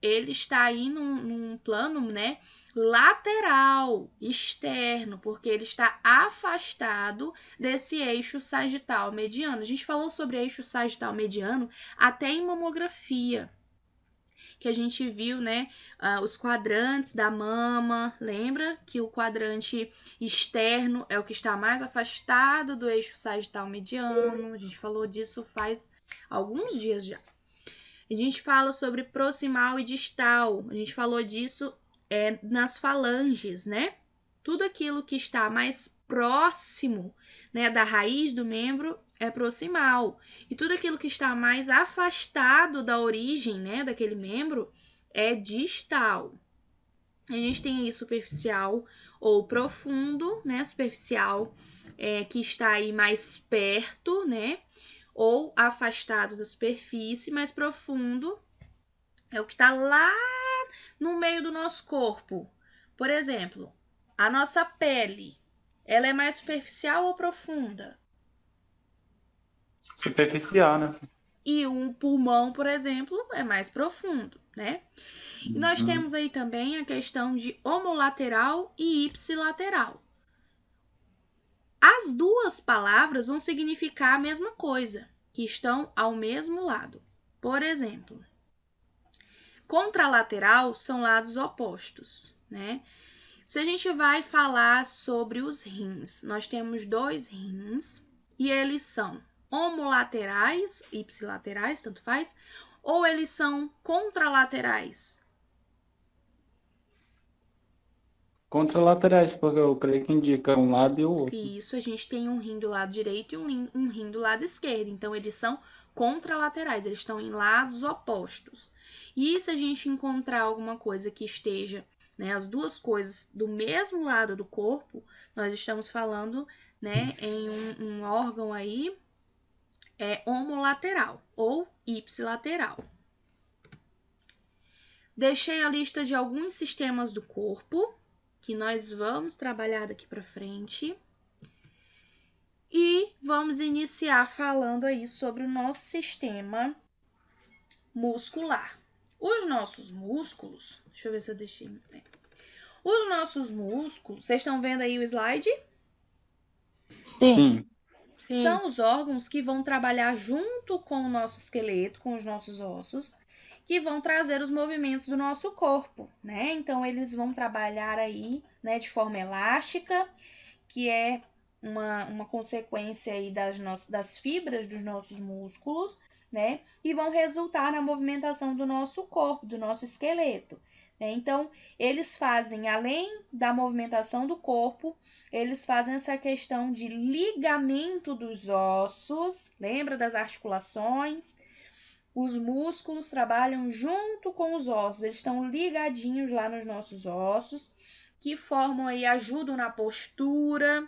ele está aí num plano, né, lateral, externo, porque ele está afastado desse eixo sagital mediano. A gente falou sobre eixo sagital mediano até em mamografia, que a gente viu, né, os quadrantes da mama. Lembra que o quadrante externo é o que está mais afastado do eixo sagital mediano? A gente falou disso faz alguns dias já. A gente fala sobre proximal e distal. A gente falou disso nas falanges, né? Tudo aquilo que está mais próximo, né, da raiz do membro é proximal. E tudo aquilo que está mais afastado da origem, né, daquele membro é distal. A gente tem aí superficial ou profundo, né? Superficial que está aí mais perto, né? Ou afastado da superfície, mais profundo é o que está lá no meio do nosso corpo. Por exemplo, a nossa pele, ela é mais superficial ou profunda? Superficial, né? E um pulmão, por exemplo, é mais profundo, né? E nós Uhum. temos aí também a questão de homolateral e ipsilateral. As duas palavras vão significar a mesma coisa, que estão ao mesmo lado. Por exemplo, contralateral são lados opostos, né? Se a gente vai falar sobre os rins, nós temos 2 rins e eles são homolaterais, ipsilaterais, tanto faz, ou eles são contralaterais? Contralaterais, porque eu creio que indica um lado e o outro. Isso, a gente tem um rim do lado direito e um rim do lado esquerdo. Então, eles são contralaterais, eles estão em lados opostos. E se a gente encontrar alguma coisa que esteja, né, as duas coisas do mesmo lado do corpo, nós estamos falando, né, em um órgão aí homolateral ou ipsilateral. Deixei a lista de alguns sistemas do corpo que nós vamos trabalhar daqui para frente. E vamos iniciar falando aí sobre o nosso sistema muscular. Os nossos músculos, deixa eu ver se eu deixei. Os nossos músculos, vocês estão vendo aí o slide? Sim. São os órgãos que vão trabalhar junto com o nosso esqueleto, com os nossos ossos, que vão trazer os movimentos do nosso corpo, né? Então, eles vão trabalhar aí, né, de forma elástica, que é uma consequência aí das fibras dos nossos músculos, né? E vão resultar na movimentação do nosso corpo, do nosso esqueleto. Né? Então, eles fazem, além da movimentação do corpo, eles fazem essa questão de ligamento dos ossos, lembra das articulações? Os músculos trabalham junto com os ossos, eles estão ligadinhos lá nos nossos ossos, que formam aí, ajudam na postura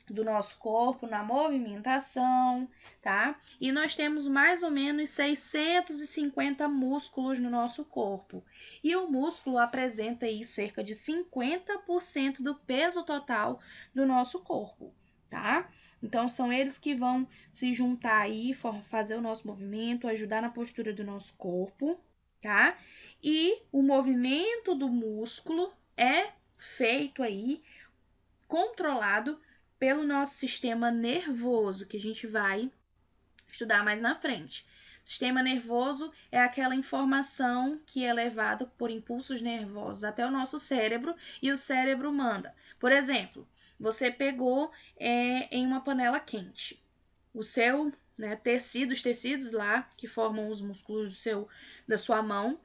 do nosso corpo, na movimentação, tá? E nós temos mais ou menos 650 músculos no nosso corpo. E o músculo apresenta aí cerca de 50% do peso total do nosso corpo, tá? Então, são eles que vão se juntar aí, fazer o nosso movimento, ajudar na postura do nosso corpo, tá? E o movimento do músculo é feito aí, controlado pelo nosso sistema nervoso, que a gente vai estudar mais na frente. Sistema nervoso é aquela informação que é levada por impulsos nervosos até o nosso cérebro e o cérebro manda. Por exemplo, você pegou em uma panela quente. O seu os tecidos lá que formam os músculos da sua mão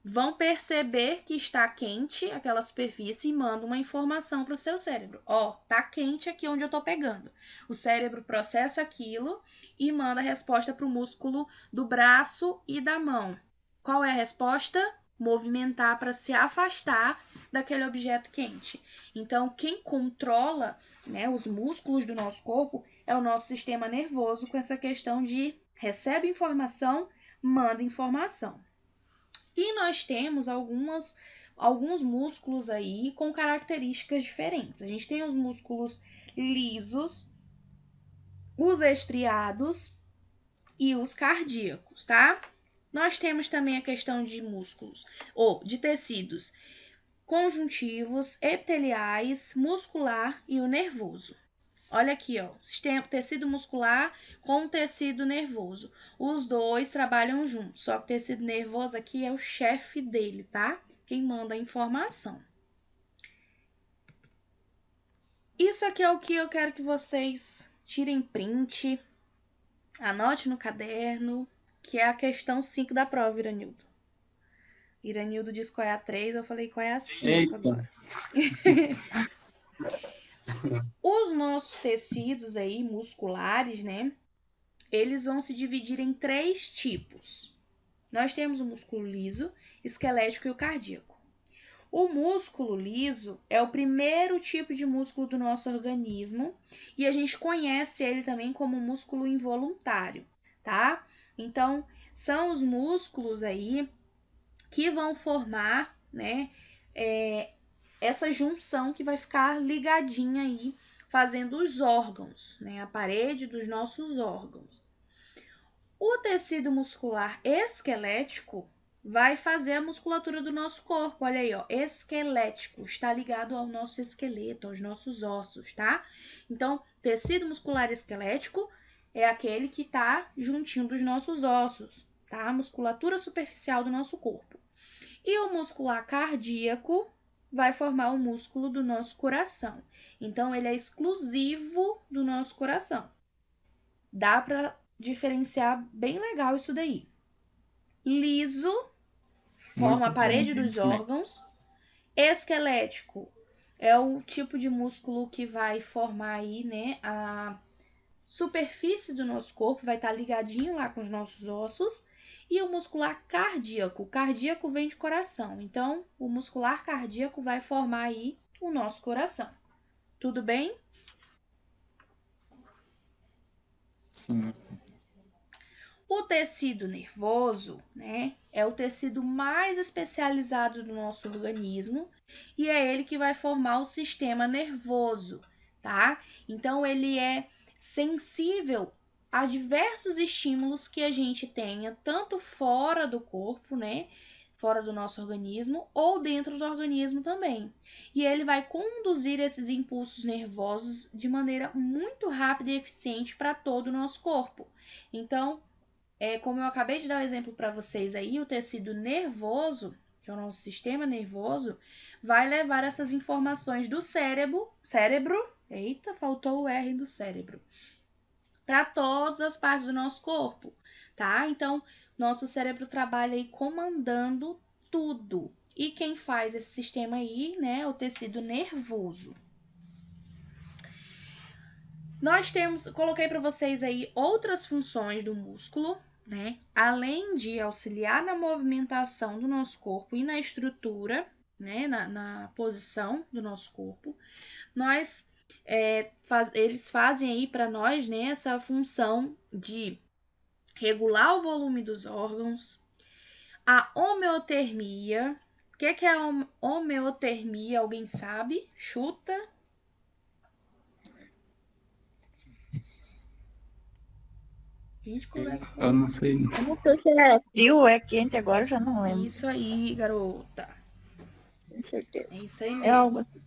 vão perceber que está quente aquela superfície e mandam uma informação para o seu cérebro. Tá quente aqui onde eu estou pegando. O cérebro processa aquilo e manda a resposta para o músculo do braço e da mão. Qual é a resposta? Movimentar para se afastar daquele objeto quente. Então, quem controla, os músculos do nosso corpo é o nosso sistema nervoso, com essa questão de recebe informação, manda informação. E nós temos alguns músculos aí com características diferentes. A gente tem os músculos lisos, os estriados e os cardíacos, tá? Nós temos também a questão de músculos, ou de tecidos conjuntivos, epiteliais, muscular e o nervoso. Olha aqui, tecido muscular com tecido nervoso. Os dois trabalham juntos, só que o tecido nervoso aqui é o chefe dele, tá? Quem manda a informação. Isso aqui é o que eu quero que vocês tirem print, anote no caderno, que é a questão 5 da prova, Iranildo. Iranildo disse qual é a 3, eu falei qual é a 5 agora. Os nossos tecidos aí musculares, eles vão se dividir em 3 tipos. Nós temos o músculo liso, esquelético e o cardíaco. O músculo liso é o primeiro tipo de músculo do nosso organismo e a gente conhece ele também como músculo involuntário, tá? Então, são os músculos aí que vão formar, essa junção que vai ficar ligadinha aí, fazendo os órgãos, a parede dos nossos órgãos. O tecido muscular esquelético vai fazer a musculatura do nosso corpo. Olha aí, esquelético, está ligado ao nosso esqueleto, aos nossos ossos, tá? Então, tecido muscular esquelético é aquele que está juntinho dos nossos ossos, tá? A musculatura superficial do nosso corpo. E o muscular cardíaco vai formar o músculo do nosso coração. Então, ele é exclusivo do nosso coração. Dá para diferenciar bem legal isso daí. Liso, forma a parede dos órgãos. Esquelético é o tipo de músculo que vai formar aí, a superfície do nosso corpo, vai estar ligadinho lá com os nossos ossos. E o muscular cardíaco. O cardíaco vem de coração. Então, o muscular cardíaco vai formar aí o nosso coração. Tudo bem? Sim. O tecido nervoso, é o tecido mais especializado do nosso organismo e é ele que vai formar o sistema nervoso, tá? Então, ele é sensível a diversos estímulos que a gente tenha, tanto fora do corpo, fora do nosso organismo, ou dentro do organismo também. E ele vai conduzir esses impulsos nervosos de maneira muito rápida e eficiente para todo o nosso corpo. Então, como eu acabei de dar o exemplo para vocês aí, o tecido nervoso, que é o nosso sistema nervoso, vai levar essas informações do cérebro, eita, faltou o R do cérebro, para todas as partes do nosso corpo, tá? Então, nosso cérebro trabalha aí comandando tudo. E quem faz esse sistema aí, é o tecido nervoso. Coloquei para vocês aí outras funções do músculo, além de auxiliar na movimentação do nosso corpo e na estrutura, na posição do nosso corpo, eles fazem aí para nós, essa função de regular o volume dos órgãos, a homeotermia. O que é a homeotermia? Alguém sabe? Chuta. A gente conversa com Eu não sei. Eu não sei se é frio ou é quente agora, eu já não lembro. Isso aí, garota. Sem certeza. É isso aí mesmo. É algo assim.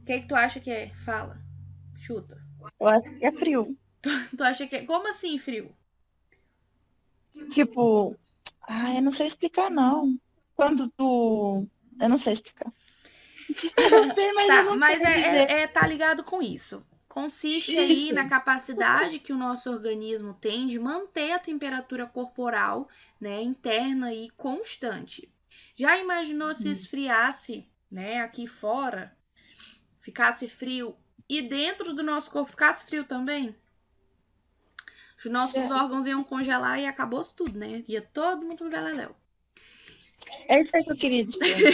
O que tu acha que é? Fala. Chuta. Eu acho que é frio. Tu acha que é... Como assim frio? Tipo, eu não sei explicar, não. Quando tu. Eu não sei explicar. Eu sei, mas eu Tá, não mas sei dizer. tá ligado com isso. Consiste aí Isso. na capacidade que o nosso organismo tem de manter a temperatura corporal, né, interna e constante. Já imaginou se esfriasse, né, aqui fora, ficasse frio e dentro do nosso corpo ficasse frio também? Os nossos órgãos iam congelar e acabou-se tudo, né? Ia todo mundo pro beleléu. É isso aí que eu queria dizer.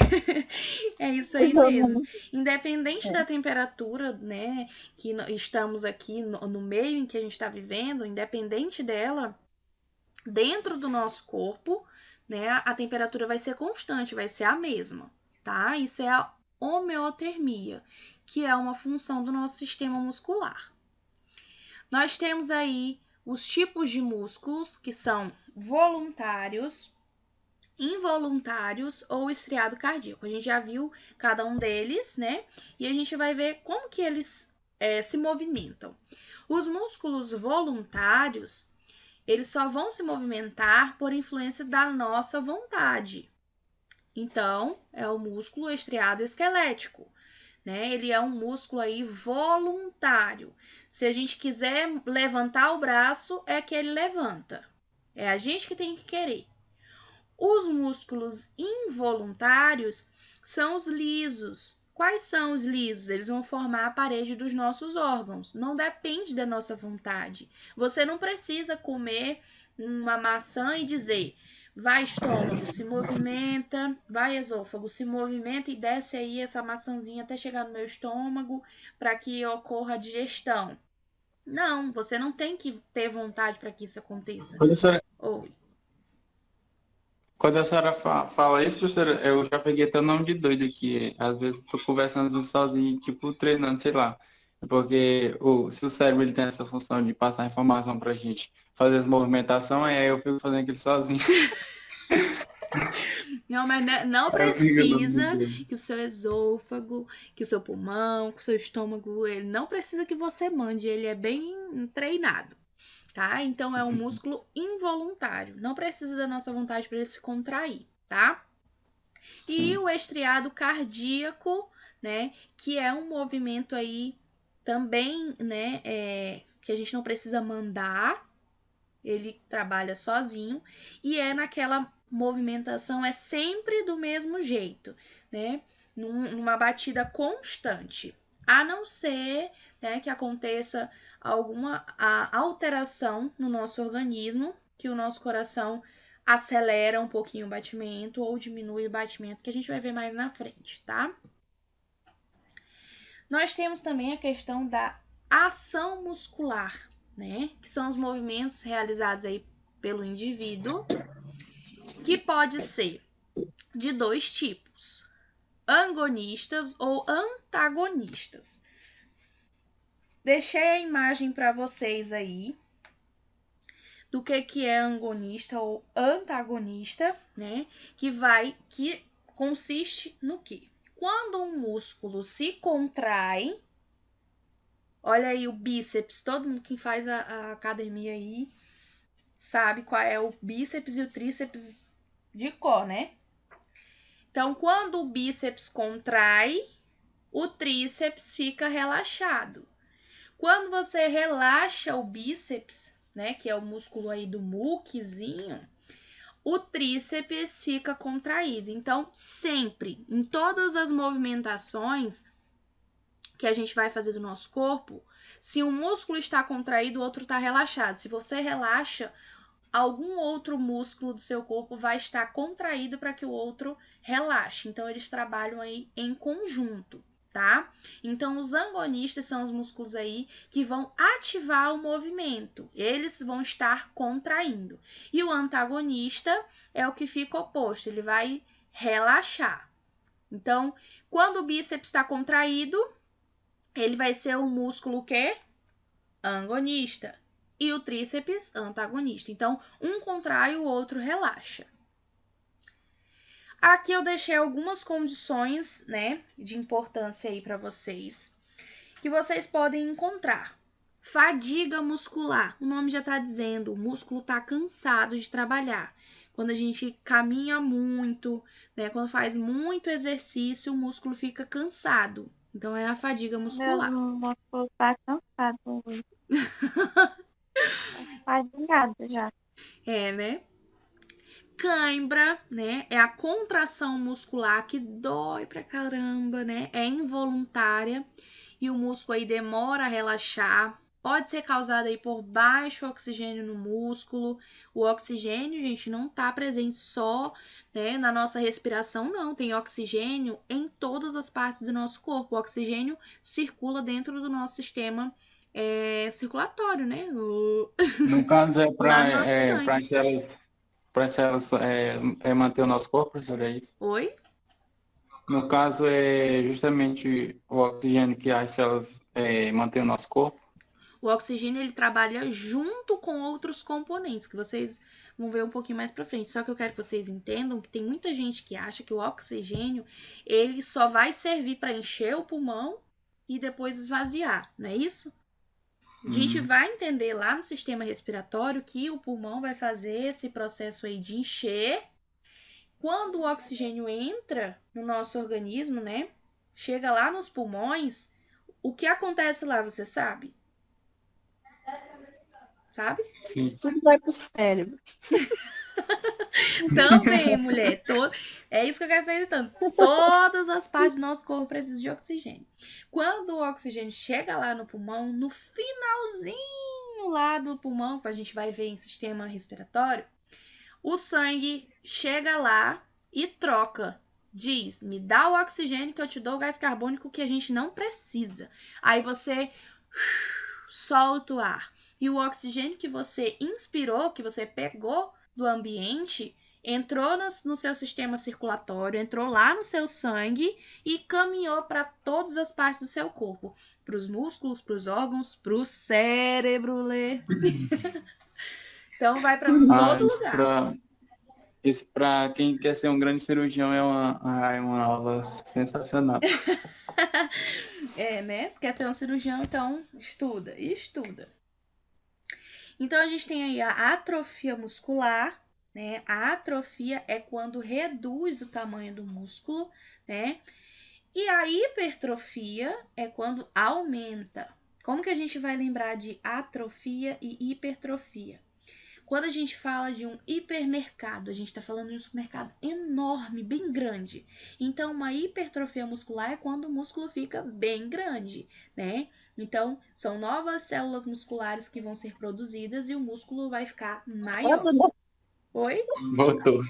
É isso aí mesmo. Independente da temperatura, né, que estamos aqui no meio em que a gente está vivendo, independente dela, dentro do nosso corpo, né, a temperatura vai ser constante, vai ser a mesma, tá? Isso é a homeotermia, que é uma função do nosso sistema muscular. Nós temos aí os tipos de músculos que são voluntários, involuntários ou estriado cardíaco. A gente já viu cada um deles, né? E a gente vai ver como que eles se movimentam. Os músculos voluntários, eles só vão se movimentar por influência da nossa vontade. Então, é o músculo estriado esquelético, né? Ele é um músculo aí voluntário. Se a gente quiser levantar o braço, é que ele levanta. É a gente que tem que querer. Os músculos involuntários são os lisos. Quais são os lisos? Eles vão formar a parede dos nossos órgãos. Não depende da nossa vontade. Você não precisa comer uma maçã e dizer: vai estômago, se movimenta, vai esôfago, se movimenta e desce aí essa maçãzinha até chegar no meu estômago para que ocorra a digestão. Não, você não tem que ter vontade para que isso aconteça. Professora, Oi. quando a senhora fala isso, professora, eu já peguei até o nome de doido aqui. Às vezes tô conversando sozinho, tipo, treinando, sei lá. Porque se o cérebro ele tem essa função de passar informação pra gente fazer as movimentações, aí eu fico fazendo aquilo sozinho. Não, mas não Aí eu fico o nome de precisa doido. que o seu esôfago, que o seu pulmão, que o seu estômago, ele não precisa que você mande, ele é bem treinado, tá? Então é um músculo involuntário, não precisa da nossa vontade para ele se contrair, tá? E Sim. o estriado cardíaco, né, que é um movimento aí também, né, que a gente não precisa mandar, ele trabalha sozinho e é naquela movimentação, é sempre do mesmo jeito, né? Numa batida constante. A não ser, né, que aconteça alguma alteração no nosso organismo, que o nosso coração acelera um pouquinho o batimento ou diminui o batimento, que a gente vai ver mais na frente, tá? Nós temos também a questão da ação muscular, né? Que são os movimentos realizados aí pelo indivíduo, que pode ser de dois tipos: agonistas ou antagonistas. Deixei a imagem para vocês aí do que é agonista ou antagonista, né? Que consiste no quê? Quando um músculo se contrai, olha aí o bíceps, todo mundo que faz a academia aí sabe qual é o bíceps e o tríceps de cor, né? Então, quando o bíceps contrai, o tríceps fica relaxado. Quando você relaxa o bíceps, né, que é o músculo aí do muquezinho, o tríceps fica contraído. Então, sempre, em todas as movimentações que a gente vai fazer do nosso corpo, se um músculo está contraído, o outro está relaxado. Se você relaxa, algum outro músculo do seu corpo vai estar contraído para que o outro relaxe. Então, eles trabalham aí em conjunto, tá? Então, os agonistas são os músculos aí que vão ativar o movimento. Eles vão estar contraindo. E o antagonista é o que fica oposto, ele vai relaxar. Então, quando o bíceps está contraído, ele vai ser o músculo que agonista e o tríceps antagonista. Então, um contrai, o outro relaxa. Aqui eu deixei algumas condições, né, de importância aí para vocês, que vocês podem encontrar. Fadiga muscular. O nome já tá dizendo, o músculo tá cansado de trabalhar. Quando a gente caminha muito, né? Quando faz muito exercício, o músculo fica cansado. Então, é a fadiga Meu muscular. músculo tá cansado hoje. Tá fadigado já. É, né? Cãibra, né? É a contração muscular que dói pra caramba, né? É involuntária e o músculo aí demora a relaxar. Pode ser causada aí por baixo oxigênio no músculo. O oxigênio, gente, não tá presente só, né, na nossa respiração, não. Tem oxigênio em todas as partes do nosso corpo. O oxigênio circula dentro do nosso sistema circulatório, né? No caso, é Lá no nosso para sangue. as células manter o nosso corpo, professor, é isso? Oi? No caso, é justamente o oxigênio que as células mantêm o nosso corpo. O oxigênio ele trabalha junto com outros componentes que vocês vão ver um pouquinho mais para frente. Só que eu quero que vocês entendam que tem muita gente que acha que o oxigênio ele só vai servir para encher o pulmão e depois esvaziar, não é isso? A gente vai entender lá no sistema respiratório que o pulmão vai fazer esse processo aí de encher. Quando o oxigênio entra no nosso organismo, né? Chega lá nos pulmões, o que acontece lá, você sabe? Sabe? Sim. Tudo vai pro cérebro. Também, mulher. É isso que eu quero dizer gritando. Todas as partes do nosso corpo precisam de oxigênio. Quando o oxigênio chega lá no pulmão, no finalzinho lá do pulmão, que a gente vai ver em sistema respiratório, o sangue chega lá e troca. Diz, me dá o oxigênio que eu te dou o gás carbônico que a gente não precisa. Aí você solta o ar. E o oxigênio que você inspirou, que você pegou do ambiente, entrou no seu sistema circulatório, entrou lá no seu sangue e caminhou para todas as partes do seu corpo. Para os músculos, para os órgãos, para o cérebro, Lê. Então vai para todo lugar. Isso para quem quer ser um grande cirurgião é uma aula sensacional. É, né? Quer ser um cirurgião, então estuda. Então a gente tem aí a atrofia muscular, né? A atrofia é quando reduz o tamanho do músculo, né? E a hipertrofia é quando aumenta. Como que a gente vai lembrar de atrofia e hipertrofia? Quando a gente fala de um hipermercado, a gente está falando de um supermercado enorme, bem grande. Então, uma hipertrofia muscular é quando o músculo fica bem grande, né? Então, são novas células musculares que vão ser produzidas e o músculo vai ficar maior. Oi? Voltou.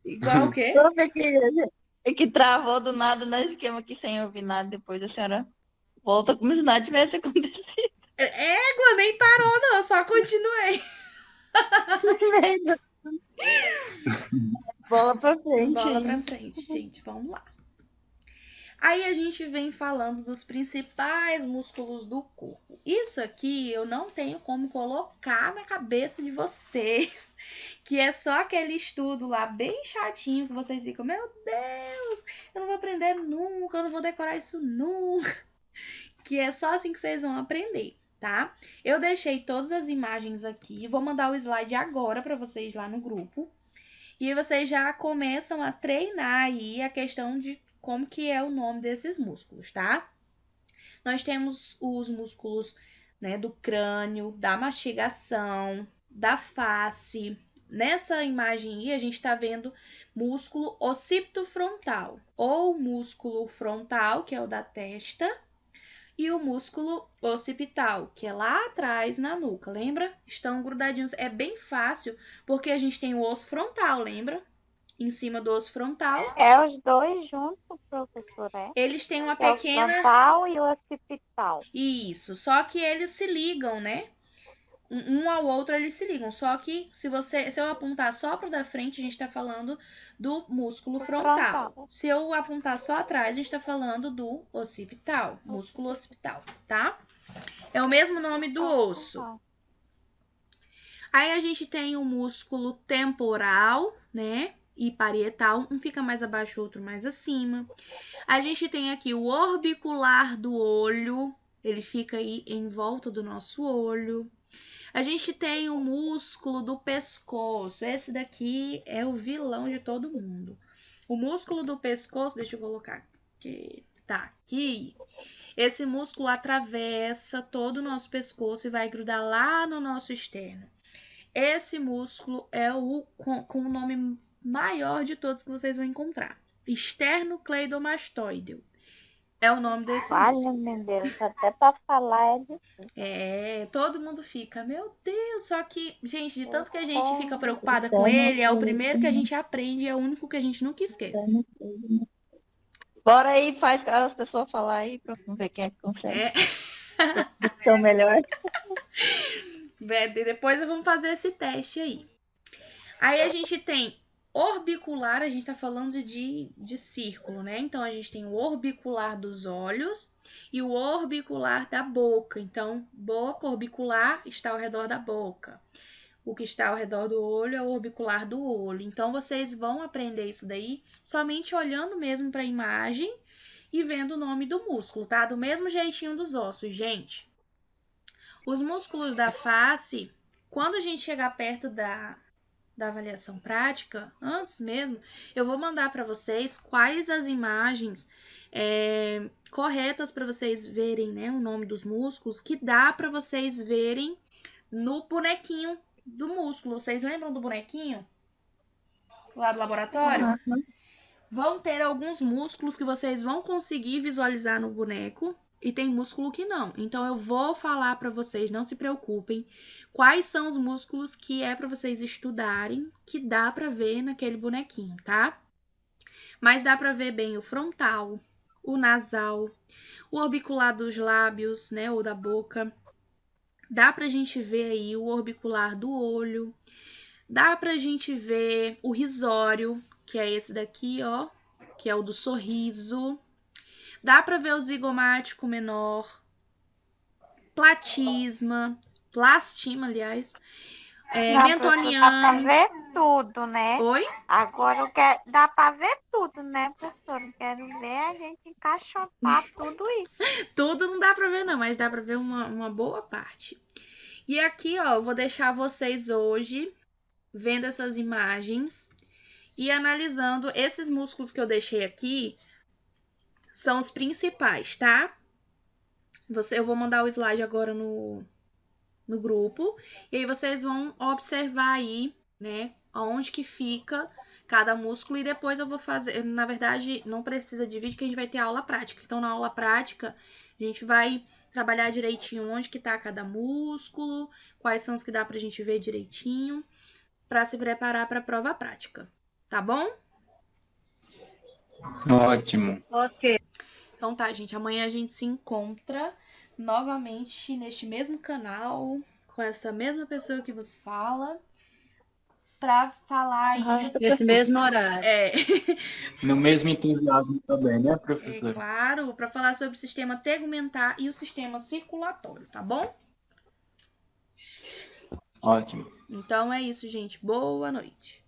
Igual o quê? É que travou do nada no esquema aqui sem ouvir nada. Depois a senhora volta como se nada tivesse acontecido. Égua, nem parou não, eu só continuei. Bola pra frente. Bola pra frente, gente, vamos lá. Aí a gente vem falando dos principais músculos do corpo. Isso aqui eu não tenho como colocar na cabeça de vocês, que é só aquele estudo lá bem chatinho que vocês ficam, meu Deus, eu não vou aprender nunca, eu não vou decorar isso nunca. Que é só assim que vocês vão aprender, tá? Eu deixei todas as imagens aqui, vou mandar o slide agora para vocês lá no grupo. E aí vocês já começam a treinar aí a questão de como que é o nome desses músculos, tá? Nós temos os músculos, né, do crânio, da mastigação, da face. Nessa imagem aí, a gente tá vendo músculo occipitofrontal, ou músculo frontal, que é o da testa, e o músculo occipital, que é lá atrás na nuca, lembra? Estão grudadinhos. É bem fácil, porque a gente tem o osso frontal, lembra? Em cima do osso frontal. É os dois juntos, professor, é? Eles têm uma É o pequena... frontal e o occipital. Isso, só que eles se ligam, né? Um ao outro eles se ligam. Só que se eu apontar só para da frente, a gente tá falando do músculo frontal. Se eu apontar só atrás, a gente tá falando do occipital, músculo occipital, tá? É o mesmo nome do osso. Aí a gente tem o músculo temporal, né? E parietal, um fica mais abaixo, outro mais acima. A gente tem aqui o orbicular do olho, Ele fica aí em volta do nosso olho. A gente tem o músculo do pescoço. Esse daqui é o vilão de todo mundo. O músculo do pescoço, deixa eu colocar aqui. Tá aqui. Esse músculo atravessa todo o nosso pescoço e vai grudar lá no nosso externo. Esse músculo é o com o nome maior de todos que vocês vão encontrar. Esternocleidomastoideo. É o nome desse músculo. Olha, meu Deus, até pra falar é difícil. Todo mundo fica, meu Deus, só que, gente, de tanto que a gente fica preocupada com ele, é o primeiro que a gente aprende, é o único que a gente nunca esquece. Bora aí, faz as pessoas falar aí pra ver quem é que consegue. É. Então, melhor. Depois vamos fazer esse teste aí. Aí a gente tem orbicular, a gente tá falando de círculo, né? Então a gente tem o orbicular dos olhos e o orbicular da boca. Então, boca orbicular está ao redor da boca. O que está ao redor do olho é o orbicular do olho. Então, vocês vão aprender isso daí somente olhando mesmo para a imagem e vendo o nome do músculo, tá? Do mesmo jeitinho dos ossos, gente. Os músculos da face, quando a gente chegar perto da avaliação prática, antes mesmo, eu vou mandar para vocês quais as imagens corretas para vocês verem, né, o nome dos músculos, que dá para vocês verem no bonequinho do músculo. Vocês lembram do bonequinho lá do laboratório? Vão ter alguns músculos que vocês vão conseguir visualizar no boneco e tem músculo que não. Então eu vou falar para vocês, não se preocupem, quais são os músculos que é para vocês estudarem, que dá para ver naquele bonequinho, tá? Mas dá para ver bem o frontal, o nasal, o orbicular dos lábios, né, ou da boca. Dá pra gente ver aí o orbicular do olho. Dá pra gente ver o risório, que é esse daqui, ó, que é o do sorriso. Dá pra ver o zigomático menor, plastima, aliás, Não, mentoniano. dá pra ver tudo, né? Oi? Agora eu quero, dá pra ver tudo, né, professora? Eu quero ver a gente encaixotar tudo isso. Tudo não dá pra ver não, mas dá pra ver uma boa parte. E aqui, ó, eu vou deixar vocês hoje vendo essas imagens e analisando esses músculos que eu deixei aqui. São os principais, tá? Eu vou mandar o slide agora no grupo. E aí vocês vão observar aí, né? Onde que fica cada músculo. E depois eu vou fazer... Na verdade, não precisa de vídeo, que a gente vai ter aula prática. Então, na aula prática, a gente vai trabalhar direitinho onde que tá cada músculo. Quais são os que dá pra gente ver direitinho. Pra se preparar pra prova prática. Tá bom? Ótimo. Ok. Então tá, gente. Amanhã a gente se encontra novamente neste mesmo canal, com essa mesma pessoa que vos fala, pra falar aí. Nesse mesmo horário. No mesmo entusiasmo também, né, É professor? claro, pra falar sobre o sistema tegumentar e o sistema circulatório, tá bom? Ótimo. Então é isso, gente. Boa noite.